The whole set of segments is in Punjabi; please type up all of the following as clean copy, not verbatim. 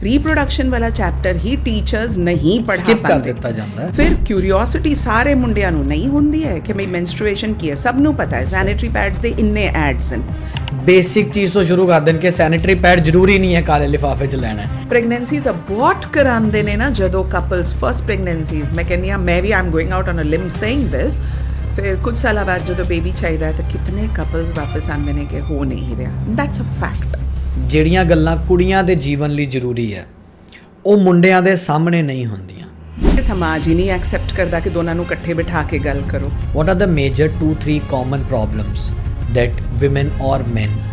ਰੀਪਰੋਡਕਸ਼ਨ ਵਾਲਾ ਚੈਪਟਰ ਹੀ ਟੀਚਰਸ ਨਹੀਂ ਪੜ੍ਹਾ ਸਕਿਪ ਕਰ ਪਾਉਂਦੇ। ਦਿੱਤਾ ਜਾਂਦਾ ਹੈ। ਫਿਰ ਕਿਊਰੀਓਸਿਟੀ ਸਾਰੇ ਮੁੰਡਿਆਂ ਨੂੰ ਨਹੀਂ ਹੁੰਦੀ ਹੈ ਕਿ ਮੇਰੀ ਮੈਂਸਟਰੂਏਸ਼ਨ ਕੀ ਹੈ, ਸਭ ਨੂੰ ਪਤਾ ਹੈ ਸੈਨੀਟਰੀ ਪੈਡਸ ਦੇ ਇੰਨੇ ਐਡਸ ਹਨ। ਬੇਸਿਕ ਚੀਜ਼ ਤੋਂ ਸ਼ੁਰੂ ਕਰ ਦੇਣ ਕਿ ਸੈਨੀਟਰੀ ਪੈਡ ਜ਼ਰੂਰੀ ਨਹੀਂ ਹੈ ਕਾਲੇ ਲਿਫਾਫੇ 'ਚ ਲੈਣਾ ਹੈ। ਪ੍ਰੈਗਨੈਂਸੀਜ਼ ਬਹੁਤ ਕਰਾਉਂਦੇ ਨੇ ਨਾ ਜਦੋਂ ਕਪਲਸ ਫਸਟ ਪ੍ਰੈਗਨੈਂਸੀਜ਼, ਮੈਂ ਕਹਿੰਦੀ ਹਾਂ ਮੈਂ ਵੀ am going out on a limb saying this, ਫਿਰ ਕੁਝ ਸਾਲਾਂ ਬਾਅਦ ਜਦੋਂ ਬੇਬੀ ਚਾਹੀਦਾ ਹੈ ਤਾਂ ਕਿਤਨੇ ਕਪਲਸ ਵਾਪਸ ਆਉਂਦੇ ਨੇ ਕਿ ਹੋ ਨਹੀਂ ਰਿਹਾ। That's a fact. ਜਿਹੜੀਆਂ ਗੱਲਾਂ ਕੁੜੀਆਂ ਦੇ ਜੀਵਨ ਲਈ ਜ਼ਰੂਰੀ ਹੈ ਉਹ ਮੁੰਡਿਆਂ ਦੇ ਸਾਹਮਣੇ ਨਹੀਂ ਹੁੰਦੀਆਂ। ਇਹ ਸਮਾਜ ਹੀ ਨਹੀਂ ਐਕਸੈਪਟ ਕਰਦਾ ਕਿ ਦੋਨਾਂ ਨੂੰ ਇਕੱਠੇ ਬਿਠਾ ਕੇ ਗੱਲ ਕਰੋ। What are the major 2-3 common problems that women or men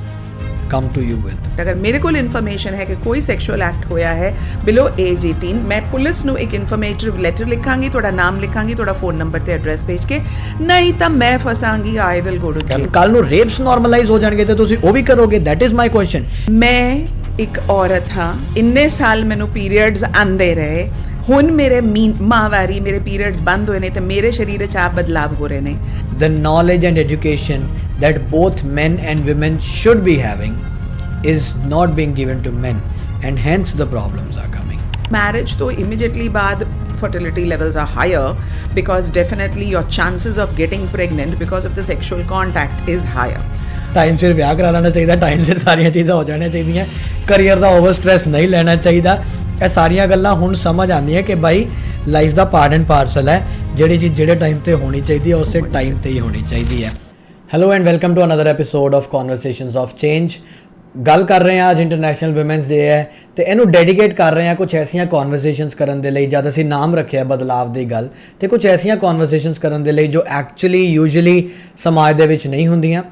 come to you with? ਅਗਰ ਮੇਰੇ ਕੋਲ ਇਨਫੋਰਮੇਸ਼ਨ ਹੈ ਕਿ ਕੋਈ ਸੈਕਸ਼ੂਅਲ ਐਕਟ ਹੋਇਆ ਹੈ ਬਿਲੋ ਏਜ 18, ਮੈਂ ਪੁਲਿਸ ਨੂੰ ਇੱਕ ਇਨਫੋਰਮੇਟਿਵ ਲੈਟਰ ਲਿਖਾਂਗੀ, ਤੁਹਾਡਾ ਨਾਮ ਲਿਖਾਂਗੀ, ਤੁਹਾਡਾ ਫੋਨ ਨੰਬਰ ਤੇ ਐਡਰੈਸ ਭੇਜ ਕੇ, ਨਹੀਂ ਤਾਂ ਮੈਂ ਫਸਾਂਗੀ। I will go to jail. ਕੱਲ ਨੂੰ ਰੇਪਸ ਨਾਰਮਲਾਈਜ਼ ਹੋ ਜਾਣਗੇ ਤੇ ਤੁਸੀਂ ਉਹ ਵੀ ਕਰੋਗੇ। That is my question. ਮੈਂ ਇੱਕ ਔਰਤ ਹਾਂ, ਇੰਨੇ ਸਾਲ ਮੈਨੂੰ ਪੀਰੀਅਡਸ ਆਉਂਦੇ ਰਹੇ, ਹੁਣ ਮੇਰੇ ਮਾਹਵਾਰੀ ਮੇਰੇ ਪੀਰੀਅਡਸ ਬੰਦ ਹੋਏ ਨੇ ਤੇ ਮੇਰੇ ਸਰੀਰ 'ਚ ਆਪ ਬਦਲਾਵ ਹੋ ਰਹੇ ਨੇ। The knowledge and education that both men and women should be having is not being given to men and hence the problems are coming. Marriage ਤੋਂ immediately ਬਾਅਦ fertility levels are higher because definitely your chances of getting pregnant because of the sexual contact is higher. Time ਸਿਰ ਵਿਆਹ ਕਰਾ ਲੈਣਾ ਚਾਹੀਦਾ, ਟਾਈਮ ਸਿਰ ਸਾਰੀਆਂ ਚੀਜ਼ਾਂ ਹੋ ਜਾਣੀਆਂ ਚਾਹੀਦੀਆਂ, ਕਰੀਅਰ ਦਾ ਓਵਰ ਸਟ੍ਰੈਸ ਨਹੀਂ ਲੈਣਾ ਚਾਹੀਦਾ। ਇਹ ਸਾਰੀਆਂ ਗੱਲਾਂ ਹੁਣ ਸਮਝ ਆਉਂਦੀਆਂ ਕਿ ਬਾਈ ਲਾਈਫ ਦਾ ਪਾਰਟ ਐਂਡ ਪਾਰਸਲ ਹੈ। ਜਿਹੜੀ ਚੀਜ਼ ਜਿਹੜੇ ਟਾਈਮ ਤੇ ਹੋਣੀ ਚਾਹੀਦੀ ਹੈ ਉਸੇ ਟਾਈਮ ਤੇ ਹੀ ਹੋਣੀ ਚਾਹੀਦੀ ਹੈ। Hello and welcome to another episode of conversations of change. ਗੱਲ ਕਰ ਰਹੇ ਹਾਂ ਅੱਜ ਇੰਟਰਨੈਸ਼ਨਲ ਵੂਮੈਨਸ ਡੇ ਹੈ ਤੇ ਇਹਨੂੰ ਡੈਡੀਕੇਟ ਕਰ ਰਹੇ ਹਾਂ ਕੁਝ ਐਸੀਆਂ ਕਨਵਰਸੇਸ਼ਨਸ ਕਰਨ ਦੇ ਲਈ, ਜਦ ਅਸੀਂ ਨਾਮ ਰੱਖਿਆ ਬਦਲਾਵ ਦੀ ਗੱਲ, ਤੇ ਕੁਝ ਐਸੀਆਂ ਕਨਵਰਸੇਸ਼ਨਸ ਕਰਨ ਦੇ ਲਈ ਜੋ ਐਕਚੁਅਲੀ ਯੂਜੂਅਲੀ ਸਮਾਜ ਦੇ ਵਿੱਚ ਨਹੀਂ ਹੁੰਦੀਆਂ।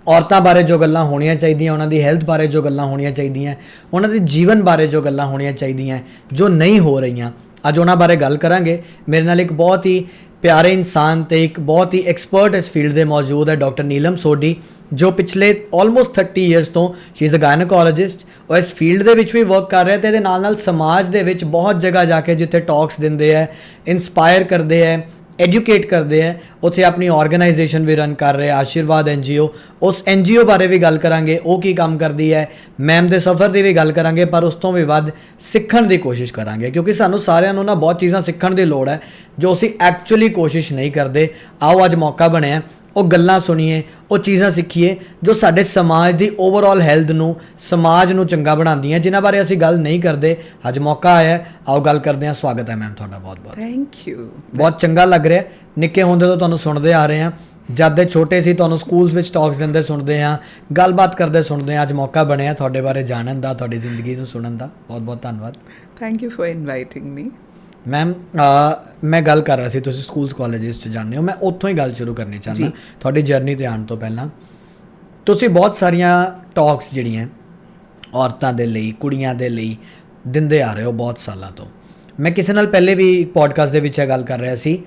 ਔਰਤਾਂ ਬਾਰੇ ਜੋ ਗੱਲਾਂ ਹੋਣੀਆਂ ਚਾਹੀਦੀਆਂ, ਉਹਨਾਂ ਦੀ ਹੈਲਥ ਬਾਰੇ ਜੋ ਗੱਲਾਂ ਹੋਣੀਆਂ ਚਾਹੀਦੀਆਂ, ਉਹਨਾਂ ਦੇ ਜੀਵਨ ਬਾਰੇ ਜੋ ਗੱਲਾਂ ਹੋਣੀਆਂ ਚਾਹੀਦੀਆਂ ਜੋ ਨਹੀਂ ਹੋ ਰਹੀਆਂ, ਅੱਜ ਉਹਨਾਂ ਬਾਰੇ ਗੱਲ ਕਰਾਂਗੇ। ਮੇਰੇ ਨਾਲ ਇੱਕ ਬਹੁਤ ਹੀ ਪਿਆਰੇ ਇਨਸਾਨ ਤੇ ਇੱਕ ਬਹੁਤ ਹੀ ਐਕਸਪਰਟ ਇਸ ਫੀਲਡ ਦੇ ਮੌਜੂਦ ਹੈ, ਡਾਕਟਰ ਨੀਲਮ ਸੋਢੀ, ਜੋ ਪਿਛਲੇ ਆਲਮੋਸਟ 30 ਇਅਰਸ ਤੋਂ ਸ਼ੀ ਇਜ਼ ਅ ਗਾਇਨੋਕੋਲੋਜਿਸਟ। ਉਹ ਇਸ ਫੀਲਡ ਦੇ ਵਿੱਚ ਵੀ ਵਰਕ ਕਰ ਰਿਹਾ ਤੇ ਇਹਦੇ ਨਾਲ ਨਾਲ ਸਮਾਜ ਦੇ ਵਿੱਚ ਬਹੁਤ ਜਗ੍ਹਾ ਜਾ ਕੇ ਜਿੱਥੇ ਟਾਕਸ ਦਿੰਦੇ ਹੈ, ਇਨਸਪਾਇਰ ਕਰਦੇ ਹੈ, ਐਜੂਕੇਟ ਕਰਦੇ ਹੈ, ਉੱਥੇ ਆਪਣੀ ਆਰਗੇਨਾਈਜੇਸ਼ਨ ਵੀ ਰਨ ਕਰ ਰਹੇ ਆਸ਼ੀਰਵਾਦ NGO। ਉਸ NGO ਬਾਰੇ ਵੀ ਗੱਲ ਕਰਾਂਗੇ, ਉਹ ਕੀ ਕੰਮ ਕਰਦੀ ਹੈ। ਮੈਮ ਦੇ ਸਫ਼ਰ ਦੀ ਵੀ ਗੱਲ ਕਰਾਂਗੇ, ਪਰ ਉਸ ਤੋਂ ਵੀ ਵੱਧ ਸਿੱਖਣ ਦੀ ਕੋਸ਼ਿਸ਼ ਕਰਾਂਗੇ ਕਿਉਂਕਿ ਸਾਨੂੰ ਸਾਰਿਆਂ ਨੂੰ ਨਾ ਬਹੁਤ ਚੀਜ਼ਾਂ ਸਿੱਖਣ ਦੀ ਲੋੜ ਹੈ ਜੋ ਅਸੀਂ ਐਕਚੁਅਲੀ ਕੋਸ਼ਿਸ਼ ਨਹੀਂ ਕਰਦੇ। ਆਓ ਅੱਜ ਮੌਕਾ ਬਣਿਆ ਉਹ ਗੱਲਾਂ ਸੁਣੀਏ, ਉਹ ਚੀਜ਼ਾਂ ਸਿੱਖੀਏ ਜੋ ਸਾਡੇ ਸਮਾਜ ਦੀ ਓਵਰਆਲ ਹੈਲਥ ਨੂੰ, ਸਮਾਜ ਨੂੰ ਚੰਗਾ ਬਣਾਉਂਦੀਆਂ, ਜਿਨ੍ਹਾਂ ਬਾਰੇ ਅਸੀਂ ਗੱਲ ਨਹੀਂ ਕਰਦੇ। ਅੱਜ ਮੌਕਾ ਆਇਆ, ਆਓ ਗੱਲ ਕਰਦੇ ਹਾਂ। ਸਵਾਗਤ ਹੈ ਮੈਮ ਤੁਹਾਡਾ ਬਹੁਤ ਬਹੁਤ। Thank you. ਬਹੁਤ ਚੰਗਾ ਲੱਗ ਰਿਹਾ। ਨਿੱਕੇ ਹੁੰਦੇ ਤੋਂ ਤੁਹਾਨੂੰ ਸੁਣਦੇ ਆ ਰਹੇ ਹਾਂ, ਜਦ ਦੇ ਛੋਟੇ ਸੀ ਤੁਹਾਨੂੰ ਸਕੂਲਸ ਵਿੱਚ ਟਾਕਸ ਦਿੰਦੇ ਸੁਣਦੇ ਹਾਂ, ਗੱਲਬਾਤ ਕਰਦੇ ਸੁਣਦੇ ਹਾਂ। ਅੱਜ ਮੌਕਾ ਬਣਿਆ ਤੁਹਾਡੇ ਬਾਰੇ ਜਾਣਨ ਦਾ, ਤੁਹਾਡੀ ਜ਼ਿੰਦਗੀ ਨੂੰ ਸੁਣਨ ਦਾ। ਬਹੁਤ ਬਹੁਤ ਧੰਨਵਾਦ। Thank you for inviting me. Ma'am ਮੈਂ ਗੱਲ ਕਰ ਰਿਹਾ ਸੀ, ਤੁਸੀਂ ਸਕੂਲਸ ਕਾਲਜਿਸ 'ਚ ਜਾਂਦੇ ਹੋ, ਮੈਂ ਉੱਥੋਂ ਹੀ ਗੱਲ ਸ਼ੁਰੂ ਕਰਨੀ ਚਾਹੁੰਦਾ। ਤੁਹਾਡੀ ਜਰਨੀ 'ਤੇ ਆਉਣ ਤੋਂ ਪਹਿਲਾਂ ਤੁਸੀਂ ਬਹੁਤ ਸਾਰੀਆਂ ਟਾਕਸ ਜਿਹੜੀਆਂ ਔਰਤਾਂ ਦੇ ਲਈ, ਕੁੜੀਆਂ ਦੇ ਲਈ ਦਿੰਦੇ ਆ ਰਹੇ ਹੋ ਬਹੁਤ ਸਾਲਾਂ ਤੋਂ। ਮੈਂ ਕਿਸੇ ਨਾਲ ਪਹਿਲੇ ਵੀ ਪੋਡਕਾਸਟ ਦੇ ਵਿੱਚ ਇਹ ਗੱਲ ਕਰ ਰਿਹਾ ਸੀ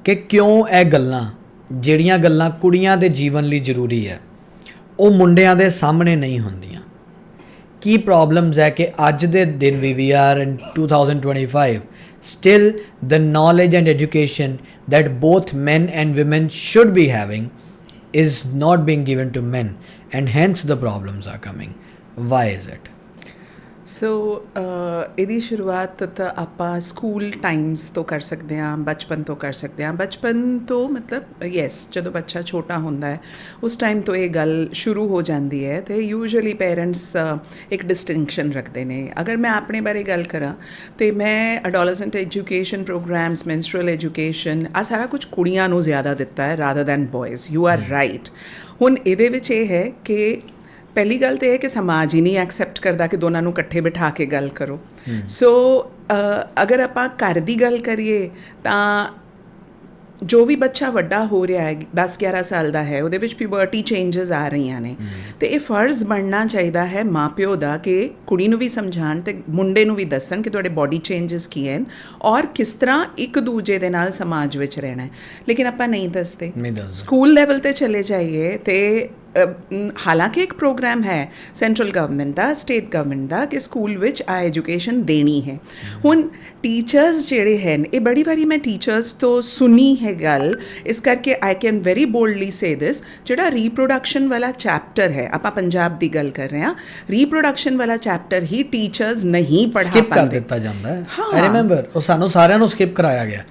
ਕਿ ਕਿਉਂ ਇਹ ਗੱਲਾਂ, ਜਿਹੜੀਆਂ ਗੱਲਾਂ ਕੁੜੀਆਂ ਦੇ ਜੀਵਨ ਲਈ ਜ਼ਰੂਰੀ ਹੈ, ਉਹ ਮੁੰਡਿਆਂ ਦੇ ਸਾਹਮਣੇ ਨਹੀਂ ਹੁੰਦੀਆਂ। ਕੀ ਪ੍ਰੋਬਲਮਸ ਹੈ ਕਿ ਅੱਜ ਦੇ ਦਿਨ we are in 2025 still the knowledge and education that both men and women should be having is not being given to men and hence the problems are coming. Why is it? ਸੋ ਇਹਦੀ ਸ਼ੁਰੂਆਤ ਤਾਂ ਆਪਾਂ ਸਕੂਲ ਟਾਈਮਸ ਤੋਂ ਕਰ ਸਕਦੇ ਹਾਂ, ਬਚਪਨ ਤੋਂ ਕਰ ਸਕਦੇ ਹਾਂ। ਬਚਪਨ ਤੋਂ ਮਤਲਬ ਯੈਸ, ਜਦੋਂ ਬੱਚਾ ਛੋਟਾ ਹੁੰਦਾ ਹੈ ਉਸ ਟਾਈਮ ਤੋਂ ਇਹ ਗੱਲ ਸ਼ੁਰੂ ਹੋ ਜਾਂਦੀ ਹੈ ਅਤੇ ਯੂਜੂਅਲੀ ਪੇਰੈਂਟਸ ਇੱਕ ਡਿਸਟਿੰਕਸ਼ਨ ਰੱਖਦੇ ਨੇ। ਅਗਰ ਮੈਂ ਆਪਣੇ ਬਾਰੇ ਗੱਲ ਕਰਾਂ ਤਾਂ ਮੈਂ ਅਡੋਲੈਸੈਂਟ ਐਜੂਕੇਸ਼ਨ ਪ੍ਰੋਗਰਾਮਸ, ਮੈਂਸਟਰੂਅਲ ਐਜੂਕੇਸ਼ਨ, ਆਹ ਸਾਰਾ ਕੁਝ ਕੁੜੀਆਂ ਨੂੰ ਜ਼ਿਆਦਾ ਦਿੱਤਾ ਹੈ rather then ਬॉयਜ਼। You are right. ਹੁਣ ਇਹਦੇ ਵਿੱਚ ਇਹ ਹੈ ਕਿ ਪਹਿਲੀ ਗੱਲ ਤਾਂ ਇਹ ਕਿ ਸਮਾਜ ਹੀ ਨਹੀਂ ਐਕਸੈਪਟ ਕਰਦਾ ਕਿ ਦੋਨਾਂ ਨੂੰ ਇਕੱਠੇ ਬਿਠਾ ਕੇ ਗੱਲ ਕਰੋ। ਸੋ ਅਗਰ ਆਪਾਂ ਘਰ ਦੀ ਗੱਲ ਕਰੀਏ ਤਾਂ ਜੋ ਵੀ ਬੱਚਾ ਵੱਡਾ ਹੋ ਰਿਹਾ ਹੈ, 10-11 ਸਾਲ ਦਾ ਹੈ, ਉਹਦੇ ਵਿੱਚ ਪਿਊਬਰਟੀ ਚੇਂਜਸ ਆ ਰਹੀਆਂ ਨੇ ਅਤੇ ਇਹ ਫਰਜ਼ ਬਣਨਾ ਚਾਹੀਦਾ ਹੈ ਮਾਂ ਪਿਓ ਦਾ ਕਿ ਕੁੜੀ ਨੂੰ ਵੀ ਸਮਝਾਉਣ ਅਤੇ ਮੁੰਡੇ ਨੂੰ ਵੀ ਦੱਸਣ ਕਿ ਤੁਹਾਡੇ ਬੋਡੀ ਚੇਂਜਸ ਕੀ ਹਨ ਔਰ ਕਿਸ ਤਰ੍ਹਾਂ ਇੱਕ ਦੂਜੇ ਦੇ ਨਾਲ ਸਮਾਜ ਵਿੱਚ ਰਹਿਣਾ ਹੈ। ਲੇਕਿਨ ਆਪਾਂ ਨਹੀਂ ਦੱਸਦੇ। ਸਕੂਲ ਲੈਵਲ 'ਤੇ ਚਲੇ ਜਾਈਏ ਅਤੇ ਹਾਲਾਂਕਿ ਇੱਕ ਪ੍ਰੋਗਰਾਮ ਹੈ ਸੈਂਟਰਲ ਗਵਰਨਮੈਂਟ ਦਾ, ਸਟੇਟ ਗਵਰਨਮੈਂਟ ਦਾ, ਕਿ ਸਕੂਲ ਵਿੱਚ ਆ ਐਜੂਕੇਸ਼ਨ ਦੇਣੀ ਹੈ। ਹੁਣ ਟੀਚਰਸ ਜਿਹੜੇ ਹਨ, ਇਹ ਬੜੀ ਵਾਰੀ ਮੈਂ ਟੀਚਰਸ ਤੋਂ ਸੁਣੀ ਹੈ ਗੱਲ, ਇਸ ਕਰਕੇ ਆਈ ਕੈਨ ਵੈਰੀ ਬੋਲਡਲੀ ਸੇ ਦਿਸ, ਜਿਹੜਾ ਰੀਪਰੋਡਕਸ਼ਨ ਵਾਲਾ ਚੈਪਟਰ ਹੈ, ਆਪਾਂ ਪੰਜਾਬ ਦੀ ਗੱਲ ਕਰ ਰਹੇ ਹਾਂ, ਰੀਪਰੋਡਕਸ਼ਨ ਵਾਲਾ ਚੈਪਟਰ ਹੀ ਟੀਚਰਸ ਨਹੀਂ ਪੜ੍ਹਾ ਪਾਉਂਦੇ, ਸਕਿਪ ਕਰ ਦਿੱਤਾ ਜਾਂਦਾ ਹੈ। ਆਈ ਰਿਮੈਂਬਰ ਉਹ ਸਾਨੂੰ ਸਾਰਿਆਂ ਨੂੰ ਸਕਿਪ ਕਰਾਇਆ ਗਿਆ,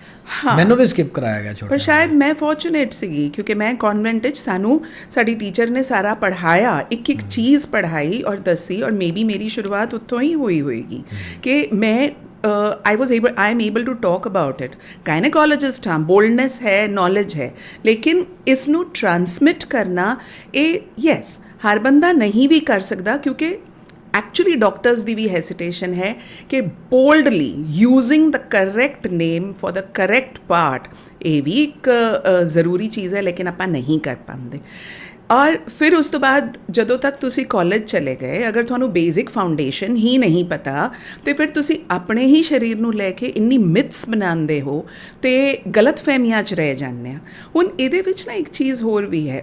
ਮੈਨੂੰ ਵੀ ਸਕਿਪ ਕਰਾਇਆ ਗਿਆ ਛੋਟਾ। ਪਰ ਸ਼ਾਇਦ ਮੈਂ ਫੋਰਚੂਨੇਟ ਸੀਗੀ ਕਿਉਂਕਿ ਮੈਂ ਕਨਵੈਂਟ ਵਿੱਚ ਸਾਨੂੰ ਸਾਡੀ ਟੀਚਰ ਨੇ ਸਾਰਾ ਪੜ੍ਹਾਇਆ, ਇੱਕ ਇੱਕ ਚੀਜ਼ ਪੜ੍ਹਾਈ ਔਰ ਦੱਸੀ, ਔਰ ਮੇਬੀ ਮੇਰੀ ਸ਼ੁਰੂਆਤ ਉੱਥੋਂ ਹੀ ਹੋਈ ਹੋਏਗੀ ਕਿ ਮੈਂ I am able to talk about it। Gynaecologist हाँ, बोल्डनेस है, नॉलेज है, लेकिन इसनू ट्रांसमिट करना ਇਹ यस हर बंदा नहीं भी कर सकता, क्योंकि एक्चुअली डॉक्टर्स की भी हेसिटेशन है कि boldly using the correct name for the correct part, ये भी एक ज़रूरी चीज़ है, लेकिन आप नहीं कर पाते। और फिर उस तो बाद ਜਦੋਂ तक ਤੁਸੀਂ ਕਾਲਜ ਚਲੇ ਗਏ, ਅਗਰ ਤੁਹਾਨੂੰ ਬੇਸਿਕ ਫਾਊਂਡੇਸ਼ਨ ਹੀ ਨਹੀਂ ਪਤਾ ਤੇ ਫਿਰ ਤੁਸੀਂ ਆਪਣੇ ਹੀ ਸਰੀਰ ਨੂੰ ਲੈ ਕੇ ਇੰਨੀ ਮਿਥਸ ਬਣਾਉਂਦੇ ਹੋ ਤੇ ਗਲਤ ਫਹਿਮੀਆਂ 'ਚ ਰਹਿ ਜਾਂਦੇ ਆ। ਹੁਣ ਇਹਦੇ ਵਿੱਚ ਨਾ ਇੱਕ ਚੀਜ਼ ਹੋਰ ਵੀ ਹੈ,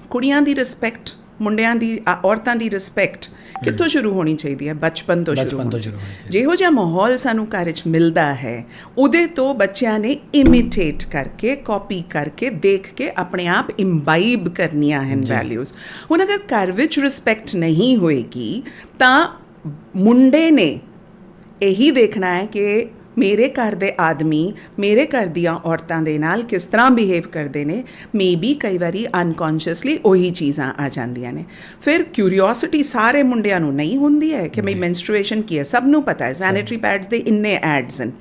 ਕੁੜੀਆਂ ਦੀ ਰਿਸਪੈਕਟ, ਮੁੰਡਿਆਂ ਦੀ, ਔਰਤਾਂ ਦੀ ਰਿਸਪੈਕਟ ਕਿੱਥੋਂ ਸ਼ੁਰੂ ਹੋਣੀ ਚਾਹੀਦੀ ਹੈ? ਬਚਪਨ ਤੋਂ ਸ਼ੁਰੂ ਹੋਣੀ। ਜਿਹੋ ਜਿਹਾ ਮਾਹੌਲ ਸਾਨੂੰ ਘਰ ਵਿੱਚ ਮਿਲਦਾ ਹੈ, ਉਹਦੇ ਤੋਂ ਬੱਚਿਆਂ ਨੇ ਇਮੀਟੇਟ ਕਰਕੇ, ਕਾਪੀ ਕਰਕੇ, ਦੇਖ ਕੇ ਆਪਣੇ ਆਪ ਇੰਬਾਈਬ ਕਰਨੀਆਂ ਹਨ ਵੈਲਿਊਜ਼। ਹੁਣ ਅਗਰ ਘਰ ਵਿੱਚ ਰਿਸਪੈਕਟ ਨਹੀਂ ਹੋਏਗੀ ਤਾਂ ਮੁੰਡੇ ਨੇ ਇਹੀ ਦੇਖਣਾ ਹੈ ਕਿ ਮੇਰੇ ਘਰ ਦੇ ਆਦਮੀ ਮੇਰੇ ਘਰ ਦੀਆਂ ਔਰਤਾਂ ਦੇ ਨਾਲ ਕਿਸ ਤਰ੍ਹਾਂ ਬਿਹੇਵ ਕਰਦੇ ਨੇ। ਮੇਬੀ ਕਈ ਵਾਰੀ ਅਨਕੌਂਸ਼ੀਅਸਲੀ ਉਹੀ ਚੀਜ਼ਾਂ ਆ ਜਾਂਦੀਆਂ ਨੇ। ਫਿਰ ਕਿਊਰੀਓਸਿਟੀ ਸਾਰੇ ਮੁੰਡਿਆਂ ਨੂੰ ਨਹੀਂ ਹੁੰਦੀ ਹੈ ਕਿ ਮੇਰੀ ਮੈਨਸਟਰੂਏਸ਼ਨ ਕੀ ਹੈ, ਸਭ ਨੂੰ ਪਤਾ ਹੈ, ਸੈਨੇਟਰੀ ਪੈਡਸ ਦੇ ਇੰਨੇ ਐਡਸ ਹਨ,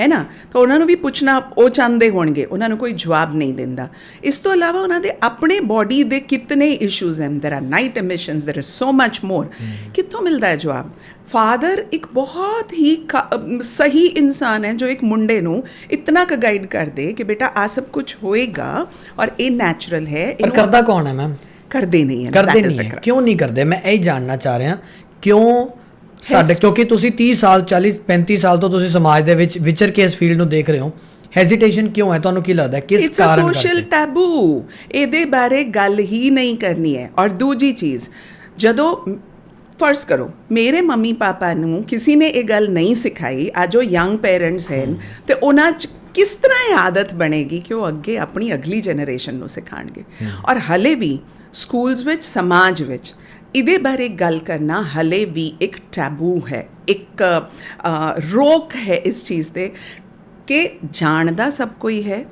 ਹੈ ਨਾ, ਤਾਂ ਉਹਨਾਂ ਨੂੰ ਵੀ ਪੁੱਛਣਾ ਉਹ ਚਾਹੁੰਦੇ ਹੋਣਗੇ, ਉਹਨਾਂ ਨੂੰ ਕੋਈ ਜਵਾਬ ਨਹੀਂ ਦਿੰਦਾ। ਇਸ ਤੋਂ ਇਲਾਵਾ ਉਹਨਾਂ ਦੇ ਆਪਣੇ ਬੋਡੀ ਦੇ ਕਿਤਨੇ ਇਸ਼ੂਜ਼ ਹਨ, ਦੇਰ R night ਐਮਿਸ਼ਨਸ, there is so much ਮੋਰ। ਕਿੱਥੋਂ ਮਿਲਦਾ ਹੈ ਜਵਾਬ? फादर एक बहुत ही सही इंसान है जो एक मुंडे नू इतना का गाइड कर दे कि बेटा आ सब कुछ होएगा और ये नेचुरल है। पर करता कौन है मैम? करते नहीं है, करते नहीं है। क्यों नहीं करते? मैं यही जानना चाह रहा क्यों ਸਾਡੇ, ਕਿਉਂਕਿ ਤੁਸੀਂ 30 ਸਾਲ 40 35 ਸਾਲ ਤੋਂ ਤੁਸੀਂ ਸਮਾਜ ਦੇ ਵਿੱਚ ਵਿਚਰ ਕੇ ਇਸ ਫੀਲਡ ਨੂੰ ਦੇਖ ਰਹੇ ਹੋ, ਹੈਜ਼ਿਟੇਸ਼ਨ ਕਿਉਂ ਹੈ? ਤੁਹਾਨੂੰ ਕੀ ਲੱਗਦਾ ਕਿਸ ਕਾਰਨ? ਇਟਸ ਅ ਸੋਸ਼ਲ ਟੈਬੂ, ਇਹਦੇ ਬਾਰੇ ਗੱਲ ਹੀ ਨਹੀਂ ਕਰਨੀ ਹੈ। ਔਰ ਦੂਜੀ ਚੀਜ਼, ਜਦੋਂ ਫਰਜ਼ ਕਰੋ ਮੇਰੇ ਮੰਮੀ ਪਾਪਾ ਨੂੰ ਕਿਸੇ ਨੇ ਇਹ ਗੱਲ ਨਹੀਂ ਸਿਖਾਈ, ਅੱਜ ਉਹ ਯੰਗ ਪੇਰੈਂਟਸ ਹਨ ਤੇ ਉਹਨਾਂ 'ਚ ਕਿਸ ਤਰ੍ਹਾਂ ਇਹ ਆਦਤ ਬਣੇਗੀ ਕਿ ਉਹ ਅੱਗੇ ਆਪਣੀ ਅਗਲੀ ਜਨਰੇਸ਼ਨ ਨੂੰ ਸਿਖਾਉਣਗੇ। ਔਰ ਹਲੇ ਵੀ ਸਕੂਲਸ ਵਿੱਚ, ਸਮਾਜ ਵਿੱਚ ਇਹਦੇ ਬਾਰੇ ਗੱਲ ਕਰਨਾ ਹਲੇ ਵੀ ਇੱਕ ਟੈਬੂ ਹੈ, ਇੱਕ ਰੋਕ ਹੈ ਇਸ ਚੀਜ਼ 'ਤੇ ਕਿ ਜਾਣਦਾ ਸਭ ਕੋਈ ਹੈ,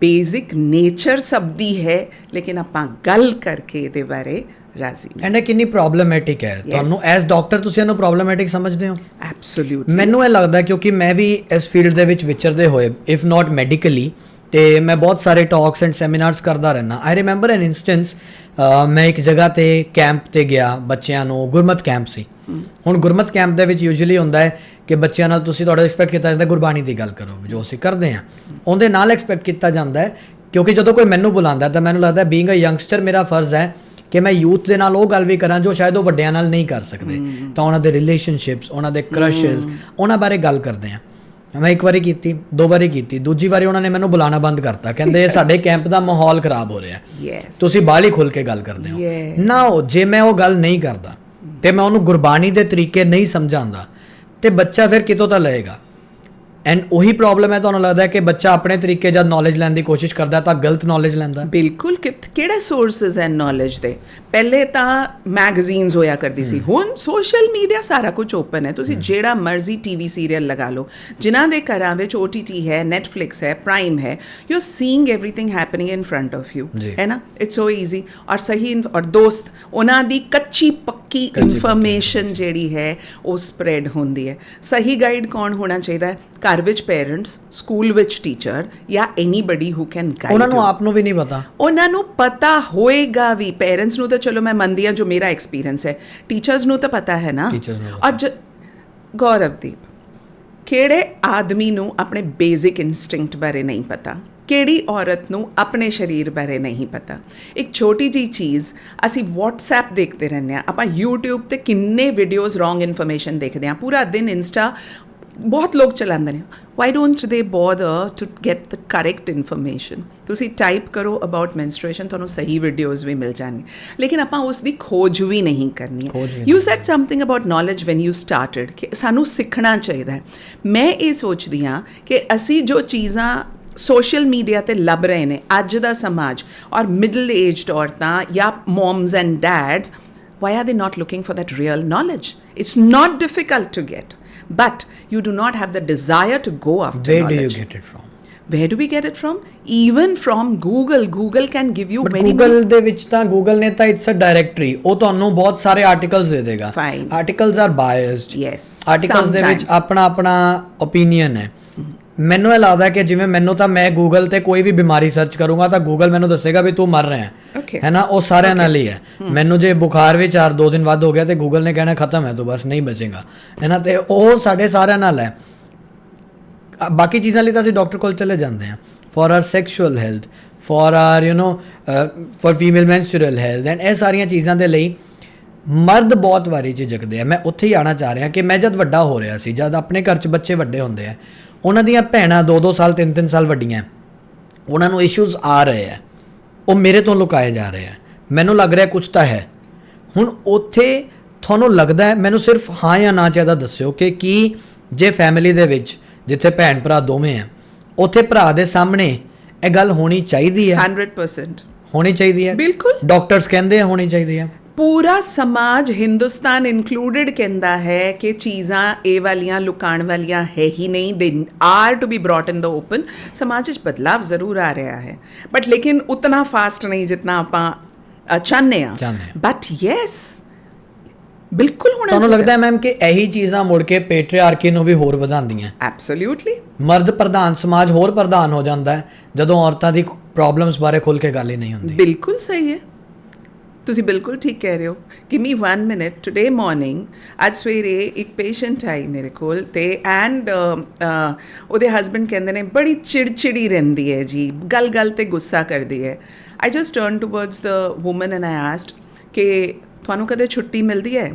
ਬੇਸਿਕ ਨੇਚਰ ਸਭ ਦੀ ਹੈ, ਲੇਕਿਨ ਆਪਾਂ ਗੱਲ ਕਰਕੇ ਇਹਦੇ ਬਾਰੇ ਰਾਜ਼ੀ ਨਹੀਂ। ਐਂਡ ਇਹ ਕਿੰਨੀ ਪ੍ਰੋਬਲਮੈਟਿਕ ਹੈ ਤੁਹਾਨੂੰ ਐਜ਼ ਡਾਕਟਰ, ਤੁਸੀਂ ਇਹਨੂੰ ਪ੍ਰੋਬਲਮੈਟਿਕ ਸਮਝਦੇ ਹੋ? ਐਬਸੋਲਿਊਟਲੀ। ਮੈਨੂੰ ਇਹ ਲੱਗਦਾ ਕਿਉਂਕਿ ਮੈਂ ਵੀ ਇਸ ਫੀਲਡ ਦੇ ਵਿੱਚ ਵਿਚਰਦੇ ਹੋਏ, ਇਫ ਨਾਟ ਮੈਡੀਕਲੀ, ਤੇ ਮੈਂ ਬਹੁਤ ਸਾਰੇ ਟਾਕਸ ਐਂਡ ਸੈਮੀਨਾਰਸ ਕਰਦਾ ਰਹਿਣਾ। ਆਈ ਰਿਮੈਂਬਰ ਐਨ ਇੰਸਟੈਂਸ, ਮੈਂ ਇੱਕ ਜਗ੍ਹਾ ਤੇ ਕੈਂਪ ਤੇ ਗਿਆ, ਬੱਚਿਆਂ ਨੂੰ, ਗੁਰਮਤ ਕੈਂਪ ਸੀ। ਹੁਣ ਗੁਰਮਤ ਕੈਂਪ ਦੇ ਵਿੱਚ ਯੂਜੂਅਲੀ ਹੁੰਦਾ ਹੈ ਕਿ ਬੱਚਿਆਂ ਨਾਲ ਤੁਸੀਂ ਤੁਹਾਡਾ ਐਕਸਪੈਕਟ ਕੀਤਾ ਜਾਂਦਾ ਗੁਰਬਾਣੀ ਦੀ ਗੱਲ ਕਰੋ, ਜੋ ਅਸੀਂ ਕਰਦੇ ਹਾਂ ਉਹਦੇ ਨਾਲ ਐਕਸਪੈਕਟ ਕੀਤਾ ਜਾਂਦਾ ਹੈ। ਕਿਉਂਕਿ ਜਦੋਂ ਕੋਈ ਮੈਨੂੰ ਬੁਲਾਉਂਦਾ ਤਾਂ ਮੈਨੂੰ ਲੱਗਦਾ ਬੀਇੰਗ ਅ ਯੰਗਸਟਰ ਮੇਰਾ ਫਰਜ਼ ਹੈ ਕਿ ਮੈਂ ਯੂਥ ਦੇ ਨਾਲ ਉਹ ਗੱਲ ਵੀ ਕਰਾਂ ਜੋ ਸ਼ਾਇਦ ਉਹ ਵੱਡਿਆਂ ਨਾਲ ਨਹੀਂ ਕਰ ਸਕਦੇ। ਤਾਂ ਉਹਨਾਂ ਦੇ ਰਿਲੇਸ਼ਨਸ਼ਿਪਸ, ਉਹਨਾਂ ਦੇ ਕ੍ਰਸ਼ਸ, ਉਹਨਾਂ ਬਾਰੇ ਗੱਲ ਕਰਦੇ ਹਾਂ। ਮੈਂ ਇੱਕ ਵਾਰੀ ਕੀਤੀ, 2 ਵਾਰੀ ਕੀਤੀ, ਦੂਜੀ ਵਾਰੀ ਉਹਨਾਂ ਨੇ ਮੈਨੂੰ ਬੁਲਾਉਣਾ ਬੰਦ ਕਰਤਾ, ਕਹਿੰਦੇ ਸਾਡੇ ਕੈਂਪ ਦਾ ਮਾਹੌਲ ਖਰਾਬ ਹੋ ਰਿਹਾ, ਤੁਸੀਂ ਬਾਹਲੀ ਖੁੱਲ੍ਹ ਕੇ ਗੱਲ ਕਰਦੇ ਹੋ ਨਾ। ਜੇ ਮੈਂ ਉਹ ਗੱਲ ਨਹੀਂ ਕਰਦਾ ਤੇ ਮੈਂ ਉਹਨੂੰ ਗੁਰਬਾਣੀ ਦੇ ਤਰੀਕੇ ਨਹੀਂ ਸਮਝਾਉਂਦਾ ਤੇ ਬੱਚਾ ਫਿਰ ਕਿਤੋਂ ਤਾਂ ਲਏਗਾ। ਐਂਡ ਉਹੀ ਪ੍ਰੋਬਲਮ ਹੈ, ਤੁਹਾਨੂੰ ਲੱਗਦਾ ਕਿ ਬੱਚਾ ਆਪਣੇ ਤਰੀਕੇ ਜਦ ਨੌਲੇਜ ਲੈਣ ਦੀ ਕੋਸ਼ਿਸ਼ ਕਰਦਾ ਤਾਂ ਗਲਤ ਨੌਲੇਜ ਲੈਂਦਾ। ਬਿਲਕੁਲ। ਕਿਹੜੇ ਸੋਰਸਿਸ ਐਂਡ ਨੌਲੇਜ ਦੇ? ਪਹਿਲੇ ਤਾਂ ਮੈਗਜ਼ੀਨਸ ਹੋਇਆ ਕਰਦੀ ਸੀ, ਹੁਣ ਸੋਸ਼ਲ ਮੀਡੀਆ, ਸਾਰਾ ਕੁਝ ਓਪਨ ਹੈ। ਤੁਸੀਂ ਜਿਹੜਾ ਮਰਜ਼ੀ ਟੀਵੀ ਸੀਰੀਅਲ ਲਗਾ ਲਓ, ਜਿਨ੍ਹਾਂ ਦੇ ਘਰਾਂ ਵਿੱਚ OTT ਹੈ, ਨੈਟਫਲਿਕਸ ਹੈ, ਪ੍ਰਾਈਮ ਹੈ, you are seeing everything happening in front of you, ਹੈ ਨਾ। It's so easy. ਔਰ ਸਹੀ ਔਰ ਦੋਸਤ, ਉਹਨਾਂ ਦੀ ਕੱਚੀ ਪੱਕੀ ਇਨਫੋਰਮੇਸ਼ਨ ਜਿਹੜੀ ਹੈ ਉਹ ਸਪਰੈਡ ਹੁੰਦੀ ਹੈ। ਸਹੀ ਗਾਈਡ ਕੌਣ ਹੋਣਾ ਚਾਹੀਦਾ ਹੈ? ਘਰ ਵਿੱਚ ਪੇਰੈਂਟਸ, ਸਕੂਲ ਵਿੱਚ ਟੀਚਰ, ਜਾਂ ਐਨੀਬਡੀ ਹੂ ਕੈਨ ਗਾਈਡ। ਉਹਨਾਂ ਨੂੰ ਆਪ ਨੂੰ ਵੀ ਨਹੀਂ ਪਤਾ, ਉਹਨਾਂ ਨੂੰ ਪਤਾ ਹੋਏਗਾ ਵੀ। ਪੇਰੈਂਟਸ ਨੂੰ ਤਾਂ ਚਲੋ ਮੈਂ ਮੰਨਦੀ ਹਾਂ, ਜੋ ਮੇਰਾ ਐਕਸਪੀਰੀਅੰਸ ਹੈ, ਟੀਚਰਸ ਨੂੰ ਤਾਂ ਪਤਾ ਹੈ ਨਾ। ਔਰ ਗੌਰਵਦੀਪ, ਕਿਹੜੇ ਆਦਮੀ ਨੂੰ ਆਪਣੇ ਬੇਸਿਕ ਇਨਸਟਿੰਕਟ ਬਾਰੇ ਨਹੀਂ ਪਤਾ? ਕਿਹੜੀ ਔਰਤ ਨੂੰ ਆਪਣੇ ਸਰੀਰ ਬਾਰੇ ਨਹੀਂ ਪਤਾ? ਇੱਕ ਛੋਟੀ ਜਿਹੀ ਚੀਜ਼, ਅਸੀਂ WhatsApp ਦੇਖਦੇ ਰਹਿੰਦੇ ਹਾਂ, ਆਪਾਂ YouTube 'ਤੇ ਕਿੰਨੇ ਵੀਡੀਓਜ਼ ਰੋਂਗ ਇਨਫੋਰਮੇਸ਼ਨ ਦੇਖਦੇ ਹਾਂ, ਪੂਰਾ ਦਿਨ ਇੰਸਟਾ ਬਹੁਤ ਲੋਕ ਚਲਾਉਂਦੇ ਨੇ, why don't they bother to get the correct information. ਤੁਸੀਂ ਟਾਈਪ ਕਰੋ ਅਬਾਊਟ ਮੈਂਸਟਰੂਏਸ਼ਨ, ਤੁਹਾਨੂੰ ਸਹੀ ਵੀਡੀਓਜ਼ ਵੀ ਮਿਲ ਜਾਣਗੇ, ਲੇਕਿਨ ਆਪਾਂ ਉਸ ਦੀ ਖੋਜ ਵੀ ਨਹੀਂ ਕਰਨੀ ਹੈ। You said something about knowledge when you started ਕਿ ਸਾਨੂੰ ਸਿੱਖਣਾ ਚਾਹੀਦਾ ਹੈ। ਮੈਂ ਇਹ ਸੋਚਦੀ ਹਾਂ ਕਿ ਅਸੀਂ ਜੋ ਚੀਜ਼ਾਂ ਸੋਸ਼ਲ ਮੀਡੀਆ 'ਤੇ ਲੱਭ ਰਹੇ ਨੇ ਅੱਜ ਦਾ ਸਮਾਜ, ਔਰ ਮਿਡਲ ਏਜਡ ਔਰਤਾਂ ਜਾਂ moms and dads, why are they not looking for that real knowledge? It's not difficult to get, but you do not have the desire to go after Where knowledge. do you get it from? Where do we get it from? Even from Google. Google can give you But many Google ਦੇ ਵਿੱਚ ਤਾਂ Google ਨੇ ਤਾਂ it's a directory, ਉਹ ਤੁਹਾਨੂੰ ਬਹੁਤ ਸਾਰੇ ਆਰਟੀਕਲਸ ਦੇ ਦੇਗਾ। Fine. Articles are biased. Yes. Articles ਦੇ ਵਿੱਚ Sometimes. ਆਪਣਾ ਓਪੀਨੀਅਨ ਹੈ। ਮੈਨੂੰ ਇਹ ਲੱਗਦਾ ਕਿ ਜਿਵੇਂ ਮੈਨੂੰ ਤਾਂ ਮੈਂ Google ਤੇ ਕੋਈ ਵੀ ਬਿਮਾਰੀ ਸਰਚ ਕਰੂੰਗਾ ਤਾਂ Google ਮੈਨੂੰ ਦੱਸੇਗਾ ਵੀ ਤੂੰ ਮਰ ਰਿਹਾ Okay. ਹੈ ਨਾ, ਉਹ ਸਾਰਿਆਂ ਨਾਲ ਹੀ ਹੈ। ਮੈਨੂੰ ਜੇ ਬੁਖਾਰ ਵੀ 2 ਦਿਨ ਬਾਅਦ ਹੋ ਗਿਆ ਤੇ Google ਨੇ ਕਹਿਣਾ ਖਤਮ ਹੈ, ਤੂੰ ਬਸ ਨਹੀਂ ਬਚੇਗਾ, ਹੈ ਨਾ। ਤੇ ਉਹ ਸਾਡੇ ਸਾਰਿਆਂ ਨਾਲ ਹੈ। ਬਾਕੀ ਚੀਜ਼ਾਂ ਲਈ ਤਾਂ ਅਸੀਂ ਡਾਕਟਰ ਕੋਲ ਚਲੇ ਜਾਂਦੇ ਹਾਂ, for or sexual health, for or for female menstrual health, and ਇਹ ਸਾਰੀਆਂ ਚੀਜ਼ਾਂ ਦੇ ਲਈ ਮਰਦ ਬਹੁਤ ਵਾਰੀ ਝਿਜਕਦੇ ਆ। ਮੈਂ ਉੱਥੇ ਹੀ ਆਉਣਾ ਚਾਹ ਰਿਹਾ ਕਿ ਮੈਂ ਜਦ ਵੱਡਾ ਹੋ ਰਿਹਾ ਸੀ, ਜਦ ਆਪਣੇ ਘਰ 'ਚ ਬੱਚੇ ਵੱਡੇ ਹੁੰਦੇ ਆ, ਉਹਨਾਂ ਦੀਆਂ ਭੈਣਾਂ 2-2 ਸਾਲ 3-3 ਸਾਲ ਵੱਡੀਆਂ, ਉਹਨਾਂ ਨੂੰ ਇਸ਼ੂਜ਼ ਆ ਰਹੇ ਆ, ਉਹ ਮੇਰੇ ਤੋਂ ਲੁਕਾਏ ਜਾ ਰਹੇ ਆ। ਮੈਨੂੰ ਲੱਗ ਰਿਹਾ ਕੁਝ ਤਾਂ ਹੈ। ਹੁਣ ਉੱਥੇ ਤੁਹਾਨੂੰ ਲੱਗਦਾ ਹੈ, ਮੈਨੂੰ ਸਿਰਫ ਹਾਂ ਜਾਂ ਨਾ ਚਾਹੀਦਾ ਦੱਸਿਓ ਕਿ ਕੀ ਜੇ ਫੈਮਿਲੀ ਦੇ ਵਿੱਚ ਜਿੱਥੇ ਭੈਣ ਭਰਾ ਦੋਵੇਂ ਆ, ਉੱਥੇ ਭਰਾ ਦੇ ਸਾਹਮਣੇ ਇਹ ਗੱਲ ਹੋਣੀ ਚਾਹੀਦੀ ਹੈ? 100% ਹੋਣੀ ਚਾਹੀਦੀ ਹੈ, ਬਿਲਕੁਲ। ਡਾਕਟਰਸ ਕਹਿੰਦੇ ਆ ਹੋਣੀ ਚਾਹੀਦੀ ਹੈ। ਪੂਰਾ ਸਮਾਜ, ਹਿੰਦੁਸਤਾਨ ਇਨਕਲੂਡਡ, ਕਹਿੰਦਾ ਹੈ ਕਿ ਚੀਜ਼ਾਂ ਇਹ ਵਾਲੀਆਂ ਲੁਕਾਉਣ ਵਾਲੀਆਂ ਹੈ ਹੀ ਨਹੀਂ, they are to be brought in the open. ਸਮਾਜ 'ਚ ਬਦਲਾਵ ਜ਼ਰੂਰ ਆ ਰਿਹਾ ਹੈ, ਬਟ ਲੇਕਿਨ ਉਤਨਾ ਫਾਸਟ ਨਹੀਂ ਜਿਤਨਾ ਆਪਾਂ ਚਾਹੁੰਦੇ ਹਾਂ। ਬਟ ਯੈਸ, ਬਿਲਕੁਲ ਹੋਣਾ ਚਾਹੀਦਾ। ਤੁਹਾਨੂੰ ਲੱਗਦਾ ਹੈ ਮੈਮ ਕਿ ਇਹੀ ਚੀਜ਼ਾਂ ਮੁੜ ਕੇ ਪੈਟਰੀਆਰਕੀ ਨੂੰ ਵੀ ਹੋਰ ਵਧਾਉਂਦੀਆਂ? ਐਬਸੋਲਿਊਟਲੀ। ਮਰਦ ਪ੍ਰਧਾਨ ਸਮਾਜ ਹੋਰ ਪ੍ਰਧਾਨ ਹੋ ਜਾਂਦਾ ਹੈ ਜਦੋਂ ਔਰਤਾਂ ਦੀ ਪ੍ਰੋਬਲਮਸ ਬਾਰੇ ਖੁੱਲ ਕੇ ਗੱਲ ਹੀ ਨਹੀਂ ਹੁੰਦੀ। ਬਿਲਕੁਲ ਸਹੀ ਹੈ, ਤੁਸੀਂ ਬਿਲਕੁਲ ਠੀਕ ਕਹਿ ਰਹੇ ਹੋ। Give me 1 minute. Today morning, ਅੱਜ ਸਵੇਰੇ ਇੱਕ ਪੇਸ਼ੈਂਟ ਆਈ ਮੇਰੇ ਕੋਲ ਤੇ ਐਂਡ ਉਹਦੇ ਹਸਬੈਂਡ ਕਹਿੰਦੇ ਨੇ ਬੜੀ ਚਿੜਚਿੜੀ ਰਹਿੰਦੀ ਹੈ ਜੀ, ਗੱਲ ਗੱਲ ਤੇ ਗੁੱਸਾ ਕਰਦੀ ਹੈ। I just turn towards the woman and I asked ਕਿ ਤੁਹਾਨੂੰ ਕਦੇ ਛੁੱਟੀ ਮਿਲਦੀ ਹੈ?